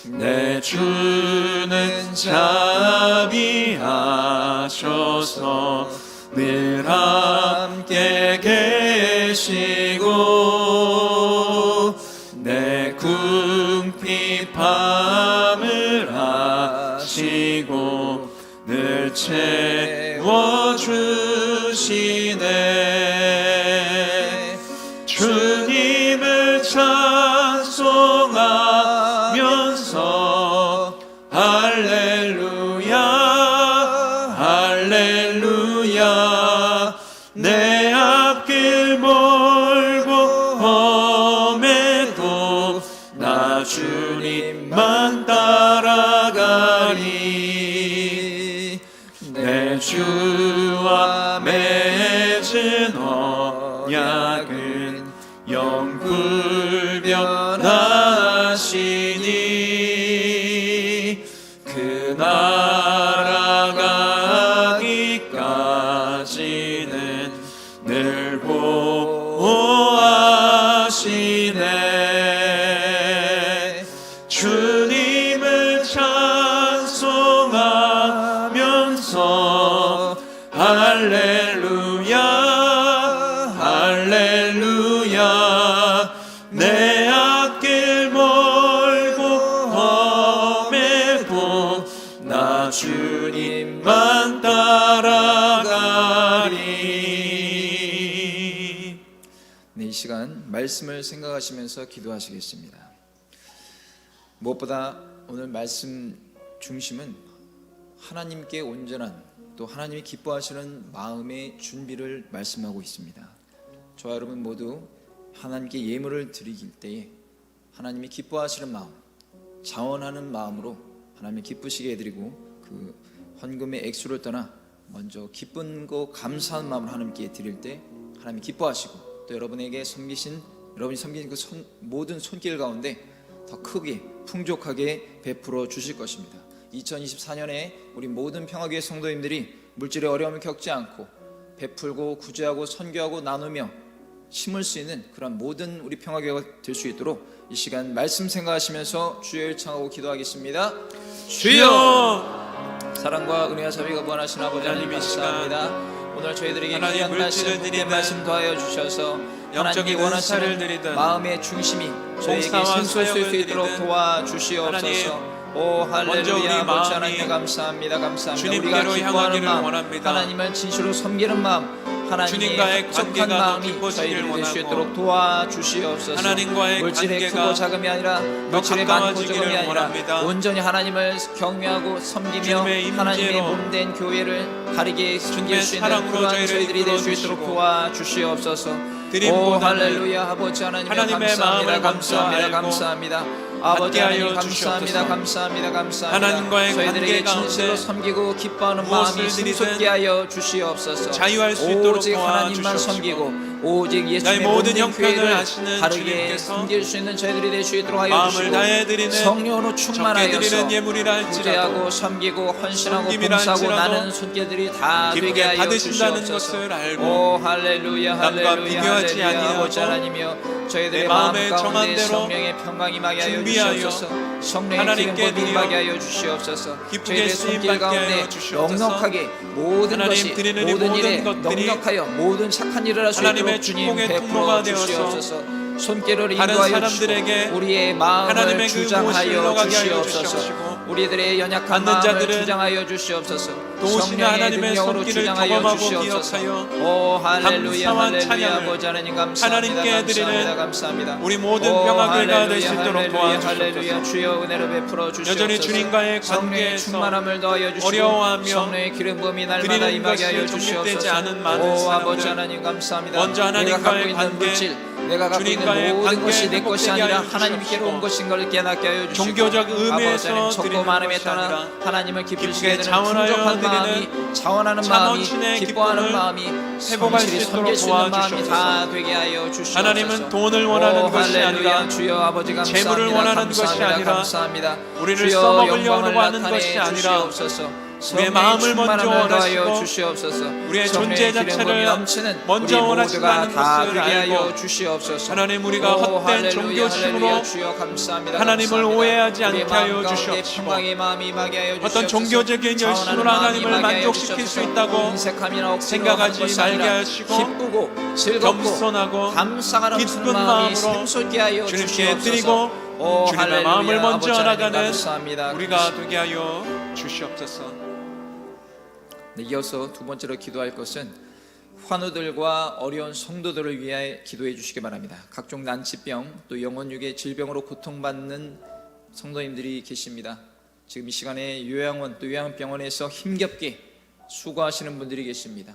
내 주는 자 내 궁핍함을 아시고 늘 채워주시네. 주님을 찬송하면서 할렐루야 할렐루야. 내 앞길 멀고 험해도 나 주님만 따라가리. 내 주와 맺은 언약은 영불변하시니 그 나라 가기까지는 늘 보호하시네. 주님을 찬송하면서 할렐루야 할렐루야. 내 앞길 멀고 험해도 나 주님만 따라가리. 네, 이 시간 말씀을 생각하시면서 기도하시겠습니다. 무엇보다 오늘 말씀 중심은 하나님께 온전한, 또 하나님이 기뻐하시는 마음의 준비를 말씀하고 있습니다. 저와 여러분 모두 하나님께 예물을 드리길 때에 하나님이 기뻐하시는 마음, 자원하는 마음으로 하나님이 기쁘시게 해드리고 그 헌금의 액수를 떠나 먼저 기쁜 거 감사한 마음을 하나님께 드릴 때 하나님이 기뻐하시고, 또 여러분이 섬기신 그 모든 손길 가운데 더 크게 풍족하게 베풀어 주실 것입니다. 2024년에 우리 모든 평화교회 성도님들이 물질의 어려움을 겪지 않고 베풀고 구제하고 선교하고 나누며 심을 수 있는 그런 모든 우리 평화교회가 될 수 있도록 이 시간 말씀 생각하시면서 주여 일창하고 기도하겠습니다. 주여! 사랑과 은혜와 자비가 무한하신 아버지 하나님 감사합니다. 오늘 저희들에게 귀한 말씀, 복된 말씀 더하여 주셔서 하나님이 원하시는 마음의 중심이 저희에게 생소할 수 있도록 도와주시옵소서. 오 할렐루야. 아버지 하나님 감사합니다. 감사합니다. 우리가 기뻐하는 마음, 하나님을 진실로 섬기는 마음, 하나님의 합족한 마음이 저희를 될 수 있도록 도와주시옵소서. 물질의 크고 작음이 아니라, 물질의 많고 적음이 아니라 온전히 하나님을 경외하고 섬기며 하나님의 몸된 교회를 바르게 섬길 수 있는 그러한 저희들이 될 수 있도록 도와주시옵소서. 오 할렐루야. 아버지 하나님 감사합니다. 감사합니다. 감사합니다. 아버지 하나님 감사합니다. 감사합니다. 감사합니다. 하나님과의 저희들에게 관계 진실로 가운데 섬기고 기뻐하는 마음이 샘솟게 하여 주시옵소서. 자유할 수 있도록 오직 하나님만 도와주시옵시고, 섬기고 오직 예수님의 모든 몸된 형편을 교회를 아시는 바르게 주님께서 섬길 수 있는 저희들이 될 수 있도록 하여 마음을 주시고, 다해 드리는 성령으로 적게 충만하여서 드리는 예물이라 구제하고 할지라도 섬기고 헌신하고 섬김이라 봉사하고 할지라도 나는 손길들이 다 되게 기쁘게 하여 받으신다는 주시옵소서. 것을 알고 오 할렐루야 남과 할렐루야 비교하지 할렐루야. 아버지 아니하고 하나님이여 저희들의 내 마음 마음에 정한 가운데 대로 성령의 평강이 임하게 하여 준비하여 주시옵소서. 성령의 하나님께 기름 부음이 드려 임하게 하여 주시옵소서. 기쁘게 저희들의 쓰임 손길 받게 가운데 하여 주시옵소서. 넉넉하게 모든 하나님 것이 드리는 이 모든 모든 일에 것들이 넉넉하여 모든 착한 일을 할 수 하나님의 있도록 주님 축복의 베풀어 통로가 되어서 주시옵소서. 손길을 다른 인도하여 사람들에게 주시고 우리의 마음을 하나님의 그 무엇을 주장하여 흘러가게 하여 주시옵소서. 주시옵시고, 우리들의 연약한 받는 마음을 자들은 주장하여 주시옵소서. 도우시는 성령의 하나님의 능력으로 손길을 주장하여 경험하고 주시옵소서. 기억하여 오 할렐루야 감사한 할렐루야. 찬양을 아버지 하나님 감사합니다. 하나님께 드리는 감사합니다. 감사합니다. 우리 모든 오, 평화교회가 될 수 할렐루야, 있도록 할렐루야, 도와주시옵소서. 할렐루야. 주여 은혜를 베풀어 주시옵소서. 여전히 주님과의 성령의 관계에서 충만함을 더하여 주시고 어려워하며 성령의 기름 부음이 날마다 드리는 임하게 하여 것이 독립되지 주시옵소서. 않은 많은 오 아버지 사람들, 하나님 감사합니다. 먼저 하나님과의 내가 갖고 있는 관계, 물질, 내가 갖고 주님과의 있는 모든 관계 것이 내 것이 회복되게 아니라 하여 하나님께로 온 주시옵시고, 것인 것을 깨닫게 하여 주시고, 종교적 의미에서 아버지 적고 드리는 많음에 것이 떠나 아니라 하나님을 기쁘시게 기쁘게 되는 자원하여 풍족한 마음이, 드리는 자원하는 마음이, 자원신의 기뻐하는 기쁨을 마음이, 회복할 수 성실히 있도록 섬길 수 있는 마음이 도와주시옵소서. 다 되게 하여 주시옵소서. 하나님은 돈을 원하는 오, 것이 할렐루야. 아니라 주여 아버지 감사합니다. 재물을 원하는 것이 감사합니다. 아니라 감사합니다. 우리를 주여 써먹으려고 영광을 하는 나타내 것이 아니라 주시옵소서. 우리의 마음을 먼저 충만함을 더하여 원하시고 주시옵소서. 우리의 성령의 존재 기름 자체를 부음이 넘치는 먼저 우리 모두가 원하신다는 다 것을 되게 하여 알고 주시옵소서. 하나님, 우리가 오, 헛된 할렐루야, 종교심으로 할렐루야. 주여 감사합니다. 하나님을 감사합니다. 오해하지 우리의 않게 하여 마음 가운데 주시옵시고 평강의 마음이 임하게 하여 어떤 주시옵소서. 종교적인 열심으로 차원하는 마음이 하나님을 임하게 하여 만족시킬 수 주시옵소서. 있다고 인색함이나 억지로 생각하지 하는 것이 말게 아니라 하시고 기쁘고 즐겁고 겸손하고 감사가 기쁜 넘치는 마음이 마음으로 샘솟게 하여 주님께 주시옵소서. 드리고 오, 주님의 할렐루야. 마음을 먼저 아버지 하나님 나가는 감사합니다. 우리가 되게 하여 주시옵소서. 네, 이어서 두 번째로 기도할 것은 환우들과 어려운 성도들을 위해 기도해 주시기 바랍니다. 각종 난치병 또 영혼육의 질병으로 고통받는 성도님들이 계십니다. 지금 이 시간에 요양원 또 요양병원에서 힘겹게 수고하시는 분들이 계십니다.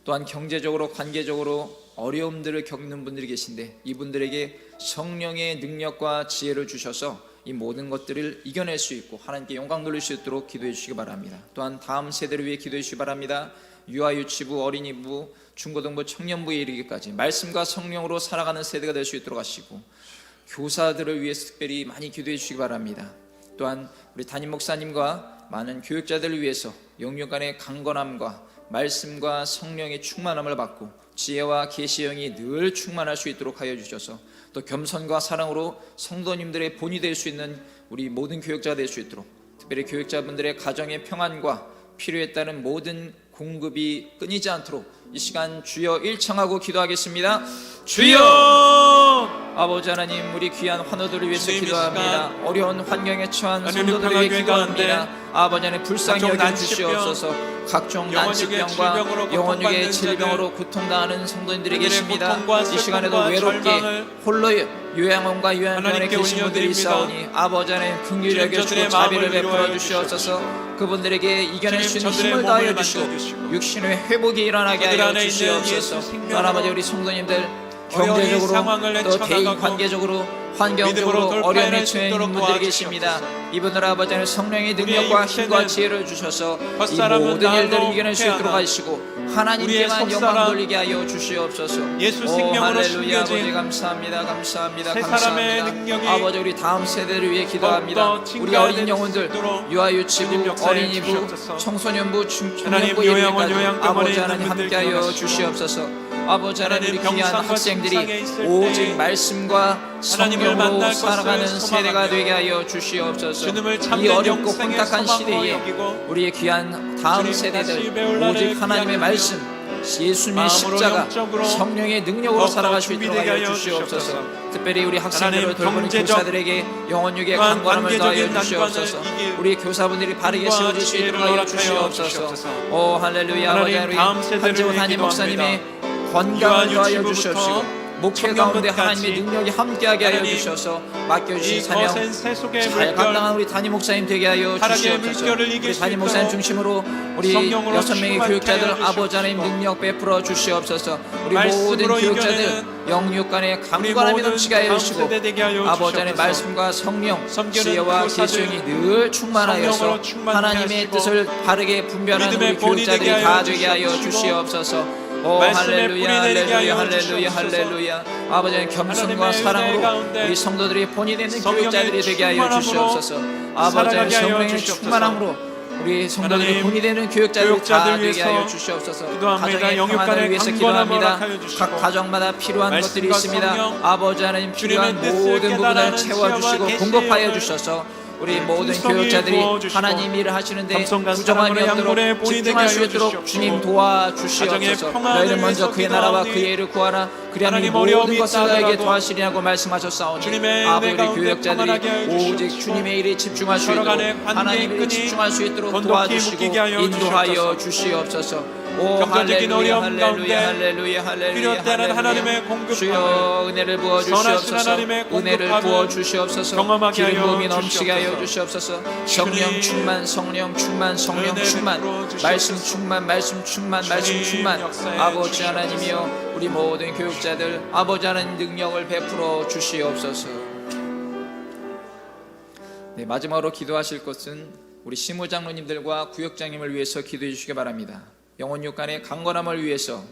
또한 경제적으로 관계적으로 어려움들을 겪는 분들이 계신데 이분들에게 성령의 능력과 지혜를 주셔서 이 모든 것들을 이겨낼 수 있고 하나님께 영광 돌릴 수 있도록 기도해 주시기 바랍니다. 또한 다음 세대를 위해 기도해 주시기 바랍니다. 유아유치부, 어린이부, 중고등부, 청년부에 이르기까지 말씀과 성령으로 살아가는 세대가 될 수 있도록 하시고 교사들을 위해서 특별히 많이 기도해 주시기 바랍니다. 또한 우리 담임 목사님과 많은 교육자들을 위해서 영육 간의 강건함과 말씀과 성령의 충만함을 받고 지혜와 계시의 영이 늘 충만할 수 있도록 하여 주셔서 또 겸손과 사랑으로 성도님들의 본이 될 수 있는 우리 모든 교육자가 될 수 있도록 특별히 교육자분들의 가정의 평안과 필요에 따른 모든 공급이 끊이지 않도록 이 시간 주여 일청하고 기도하겠습니다. 주여! 아버지 하나님, 우리 귀한 환우들을 위해서 주님, 이 기도합니다. 시간 어려운 환경에 처한 하나님 성도들을 위해 평화교회 기도합니다. 가운데 아버지 하나님, 불쌍히 각종 여겨 난치병, 주시옵소서. 각종 영혼육의 난치병과 질병으로 영혼육의 고통받는 질병으로 고통당하는 성도님들이 그들의 계십니다. 고통과 이 시간에도 슬픔과 외롭게 절망을 홀로 요양원과 요양병원에 하나님께 계신 분들이 올려드립니다. 있사오니 아버지 하나님 긍휼히 주님, 여겨주시고 저들의 자비를 마음을 베풀어 위로하여 주시옵소서. 그분들에게 이겨낼 수 주님, 있는 저들의 힘을 몸을 더하여 주시고 만져주시고 육신의 회복이 일어나게 그들 하여 안에 있는 주시옵소서. 예수 생명으로 아버지, 우리 성도님들 어려운 이 경제적으로 상황을 또 대인 헤쳐나가고 관계적으로 믿음으로 환경적으로 돌파해낼 어려움에 수 처해 있는 있도록 분들이 계십니다. 도와주시옵소서. 이분들 아버지는 성령의 우리의 능력과 육체는 힘과 지혜를 주셔서 이 헛사람은 모든 일들을 날로 이겨낼 수 있도록 패하나 하시고 우리의 하나님께만 영광 속사람 돌리게 하여 주시옵소서. 예수 오, 생명으로 할렐루야. 아버지 숨겨진 감사합니다. 감사합니다. 새 사람의 감사합니다. 능력이 아버지, 우리 다음 세대를 위해 기도합니다. 더욱더 우리 증가될 어린 영혼들 수 있도록 유아유치부, 주님 역사해 어린이부, 주시옵소서. 청소년부, 하나님, 청년부 요양원, 예배까지 요양병원에 아버지 있는 하나님 분들 함께하여 기도하시고 주시옵소서. 아버지 하나님, 우리 하나님, 귀한 병상과 침상에 학생들이 있을 오직 때 말씀과 하나님을 성령으로 만날 것을 살아가는 소망하며 세대가 되게 하여 주시옵소서. 주님을 이 참된 어렵고 영생의 끔찍한 소망으로 시대에 여기고 우리의 귀한 다음 주님 다시 세대들 배울 날을 오직 하나님의 기약하며 말씀, 예수님의 마음으로 십자가, 영적으로 성령의 능력으로 더욱더 살아갈 수 있도록 준비되게 하여 하여 주시옵소서. 주시옵소서. 특별히 우리 학생들을 하나님, 돌보는 경제적 교사들에게 영혼육의 또한 강건함을 더하여 관계적인 주시옵소서. 난관을 이길 우리 교사분들이 바르게 힘과 세워질 수 있도록 지혜를 하여 허락하여 주시옵소서. 주시옵소서. 오 할렐루야. 아버지, 하나님, 우리 다음 세대를 한재원 위해 담임 목사님의 기도합니다. 건강을 더하여 유아유치부부터 주시옵시고 목회 가운데 청년부까지 하나님의 능력이 함께하게 하여 하나님, 주셔서 이 맡겨주신 사명 거센 세속의 잘 물결 감당한 우리 담임 목사님 되게 하여 타락의 주시옵소서. 물결을 이길 우리 수 담임 목사님 있도록 중심으로 우리 성령으로 6명의 충만케 교육자들 하여 아버지 하나님 주시옵시고 능력 베풀어 주시옵소서. 우리 말씀으로 모든 교육자들 이겨내는 영육 간의 우리 강건함이 모든 넘치게 하여 다음 주시고 세대 되게 하여 아버지 하나님 주시옵소서. 말씀과 성령 섬기는 지혜와 교사들 계시형이 늘 충만하여서 성령으로 충만케 하나님의 하시고 뜻을 바르게 분별하는 믿음의 우리 본이 되게 교육자들이 하여 다 되게 하여 주시옵시고 주시옵소서. 오 말씀의 뿌리 할렐루야 내리게 할렐루야 하여 할렐루야 주시옵소서. 할렐루야. 아버지 하나님 겸손과 하나님의 사랑으로 은혜 가운데 우리 성도들이 본이 되는 성령의 교육자들이 되게 하여 충만함으로 주시옵소서. 아버지 하나님 살아가게 하여 성령의 주시옵소서. 충만함으로 우리 성도들이 하나님, 본이 되는 교육자들이 다 교육자들 되게 하여 위해서 주시옵소서. 기도합니다. 가정의 영육 평안을 간의 위해서 강건함을 기도합니다. 허락하여 주시고 각 가정마다 필요한 말씀과 것들이 있습니다. 성령, 아버지 하나님 필요한 주님의 뜻을 모든 부분을 깨달아는 채워주시고 지혜와 공급하여 계시의 주셔서 우리 모든 풍성히 교육자들이 부어주시고 하나님 일을 하시는데 감성과 부정함이 사랑으로 없도록 양분의 본이 되게 집중할 수 하여 있도록 주시옵시고 주님 도와주시옵소서. 가정의 평안을 너희는 먼저 위해서 그의 나라와 기도하오니 그의 일을 구하라. 그리하면 이 하나님 모든 어려움이 것을 있다 너에게 하더라도 도와주리라고 말씀하셨사오니 주님의 아버지 은혜 우리 가운데 교육자들이 평안하게 하여 오직 주시옵시고 주님의 일에 집중할 수 서로 있도록 간의 관계의 하나님 일에 끈이 집중할 수 있도록 돈독히 도와주시고 묶이게 하여 인도하여 주시옵소서. 주시옵소서. 오 경제적인 할렐루야 어려움 가운데 할렐루야 할렐루야 필요 때는 할렐루야. 하나님의 공급함을 주여 은혜를 부어 선하신 주시옵소서. 하나님의 은혜를 공급함을 부어 주시옵소서. 경험하게 기름 하여 부음이 넘치게 하여 주시옵소서. 주시옵소서. 성령 충만 성령 충만 성령 은혜를 충만 부어 주시옵소서. 말씀 충만 말씀 충만 말씀 주님 충만 역사해 아버지 주시옵소서. 하나님이여 우리 모든 교육자들 아버지 하나님 능력을 베풀어 주시옵소서. 네, 마지막으로 기도하실 것은 우리 시무장로님들과 구역장님을 위해서 기도해 주시기 바랍니다. 영혼육 간의 강건함을 위해서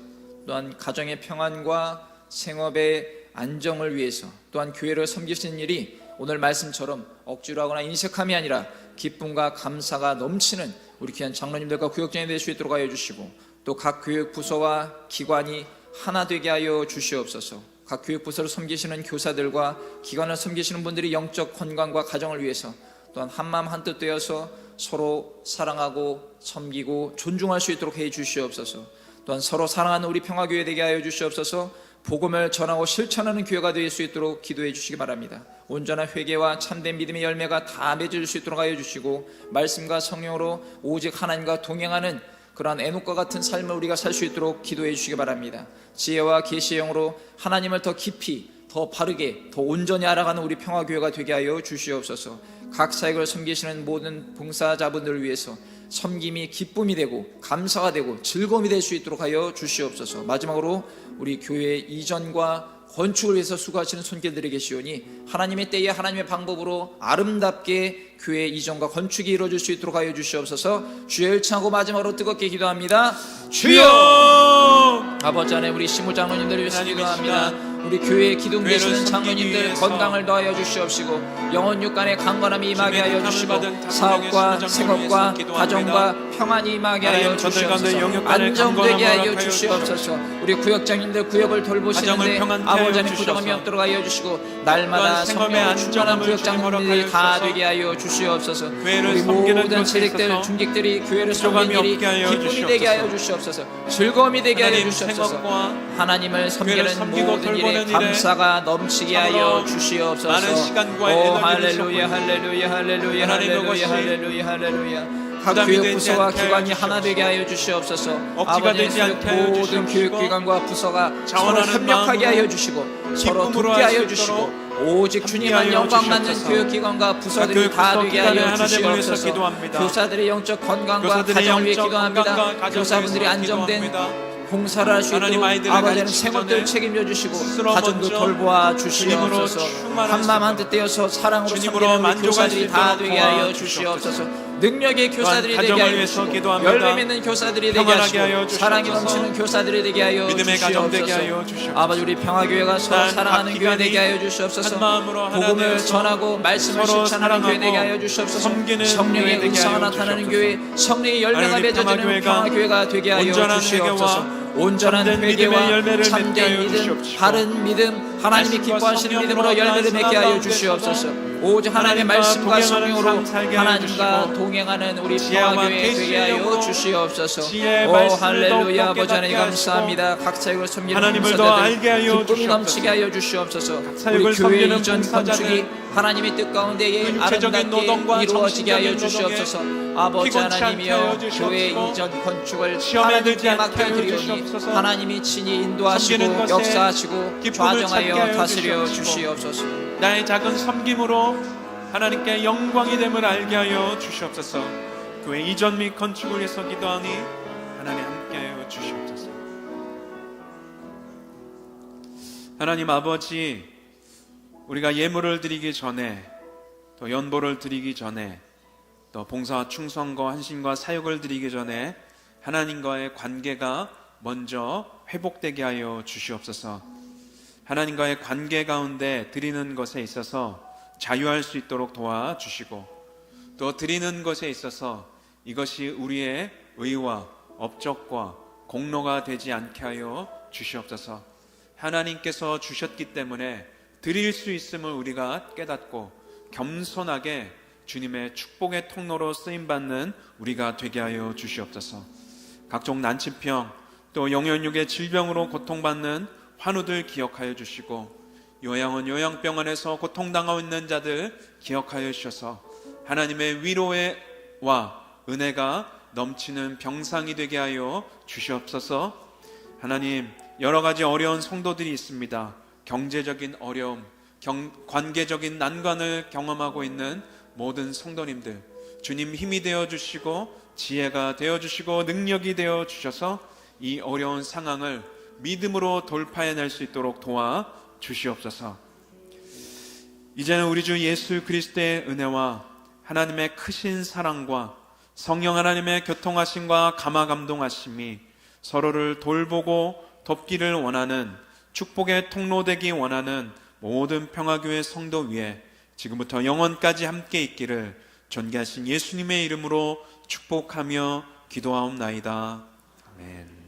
또한 가정의 평안과 생업의 안정을 위해서 또한 교회를 섬기시는 일이 오늘 말씀처럼 억지로 하거나 인색함이 아니라 기쁨과 감사가 넘치는 우리 귀한 장로님들과 구역장이 될 수 있도록 하여 주시고, 또 각 교육 부서와 기관이 하나 되게 하여 주시옵소서. 각 교육 부서를 섬기시는 교사들과 기관을 섬기시는 분들이 영적 건강과 가정을 위해서 또한 한마음 한뜻 되어서 서로 사랑하고 섬기고 존중할 수 있도록 해 주시옵소서. 또한 서로 사랑하는 우리 평화교회 되게 하여 주시옵소서. 복음을 전하고 실천하는 교회가 될 수 있도록 기도해 주시기 바랍니다. 온전한 회개와 참된 믿음의 열매가 다 맺을 수 있도록 하여 주시고, 말씀과 성령으로 오직 하나님과 동행하는 그러한 에녹과 같은 삶을 우리가 살 수 있도록 기도해 주시기 바랍니다. 지혜와 계시의 영으로 하나님을 더 깊이, 더 바르게, 더 온전히 알아가는 우리 평화교회가 되게 하여 주시옵소서. 각 사역을 섬기시는 모든 봉사자분들을 위해서 섬김이 기쁨이 되고 감사가 되고 즐거움이 될 수 있도록 하여 주시옵소서. 마지막으로 우리 교회 이전과 건축을 위해서 수고하시는 손길들이 계시오니 하나님의 때에 하나님의 방법으로 아름답게 교회 이전과 건축이 이루어질 수 있도록 하여 주시옵소서. 주여 일창하고 마지막으로 뜨겁게 기도합니다. 주여! 아버지 하나님, 우리 시무장로님들을 위해서 기도합니다. 우리 교회에 기둥 되시는 장로님들 건강을 더하여 주시옵시고, 영혼 육간의 강건함이 임하게 하여 주시고, 사업과 생업과 가정과 평안이 임하게 하여 주시옵소서. 안정되게 하여 주시옵소서. 우리 구역장님들 구역을 돌보시는데 아버지 하나님 부정함이 없도록 하여 주시고, 날마다 성령을 충만한 구역장님들이 다 되게 하여 주시옵소서. 우리 모든 세력들 중직들이 교회를 섬기는 일이 기쁨이 되게 하여 주시옵소서. 즐거움이 되게 하여 주시옵소서. 하나님을 섬기는 모든 일에 감사가 넘치게 하여 주시옵소서. 오 할렐루야 할렐루야 할렐루야 할렐루야 할렐루야 할렐루야. 각 교육 부서와 기관이 하나 되게 하여 주시옵소서. 아버지 모든 교육기관과 부서가 서로 협력하게 하여 주시고 서로 돕게 하여 주시고, 오직 주님만 영광 받는 교육기관과 부서들이 다 되게 하여 주시옵소서. 교사들의 영적 건강과 가정을 위해 기도합니다. 교사분들이 안정된 봉사를 할 수 있도록 아버지는 생업들 책임져 주시고 가정도 돌보아 주시옵소서. 한마음 한뜻 되어서 사랑으로 섬기는 우리 교사들이 다 되게 하여 주시옵소서. 능력의 교사들이 되게 하여 주시고, 열매 맺는 교사들이 되게 하시고, 사랑이 넘치는 교사들이 되게 하여 주시옵소서. 아버지, 우리 평화교회가 서로 사랑하는 교회 되게 하여 주시옵소서. 복음을 전하고 말씀을 실천하는 교회 되게 하여 주시옵소서. 성령의 은사가 나타나는 교회, 성령의 열매가 맺어지는 평화교회가 되게 하여 주시옵소서. 온전한 회개와 참된 믿음, 바른 믿음, 하나님이 기뻐하시는 믿음으로 열매를 맺게 하여 주시옵소서. 오직 하나님의 말씀과 성령으로 하나님과 동행하는 우리 평화교회 되게 하여 주시옵소서. 오 할렐루야. 아버지 하나님 감사합니다. 각 사역을 섬기는 봉사자들 기쁨이 넘치게 하여 주시옵소서. 우리 교회 이전 건축이 하나님의 뜻 가운데에 아름답게 이루어지게 하여 주시옵소서. 아버지 하나님이여, 교회 이전 건축을 하나님께 맡겨드리오니 하나님이 친히 인도하시고 역사하시고 좌정하여 다스려 주시옵소서. 나의 작은 섬김으로 하나님께 영광이 됨을 알게 하여 주시옵소서. 교회 이전 및 건축을 위해서 기도하니 하나님 함께하여 주시옵소서. 하나님 아버지, 우리가 예물을 드리기 전에, 또 연보를 드리기 전에, 또 봉사와 충성과 헌신과 사역을 드리기 전에 하나님과의 관계가 먼저 회복되게 하여 주시옵소서. 하나님과의 관계 가운데 드리는 것에 있어서 자유할 수 있도록 도와주시고, 또 드리는 것에 있어서 이것이 우리의 의와 업적과 공로가 되지 않게 하여 주시옵소서. 하나님께서 주셨기 때문에 드릴 수 있음을 우리가 깨닫고 겸손하게 주님의 축복의 통로로 쓰임받는 우리가 되게 하여 주시옵소서. 각종 난치병, 또 영연육의 질병으로 고통받는 환우들 기억하여 주시고, 요양원 요양병원에서 고통당하고 있는 자들 기억하여 주셔서 하나님의 위로와 은혜가 넘치는 병상이 되게 하여 주시옵소서. 하나님, 여러 가지 어려운 성도들이 있습니다. 경제적인 어려움, 관계적인 난관을 경험하고 있는 모든 성도님들, 주님 힘이 되어 주시고 지혜가 되어 주시고 능력이 되어 주셔서 이 어려운 상황을 믿음으로 돌파해낼 수 있도록 도와 주시옵소서. 이제는 우리 주 예수 그리스도의 은혜와 하나님의 크신 사랑과 성령 하나님의 교통하심과 감화 감동하심이 서로를 돌보고 돕기를 원하는, 축복의 통로 되기 원하는 모든 평화교회 성도 위에 지금부터 영원까지 함께 있기를 존귀하신 예수님의 이름으로 축복하며 기도하옵나이다. 아멘.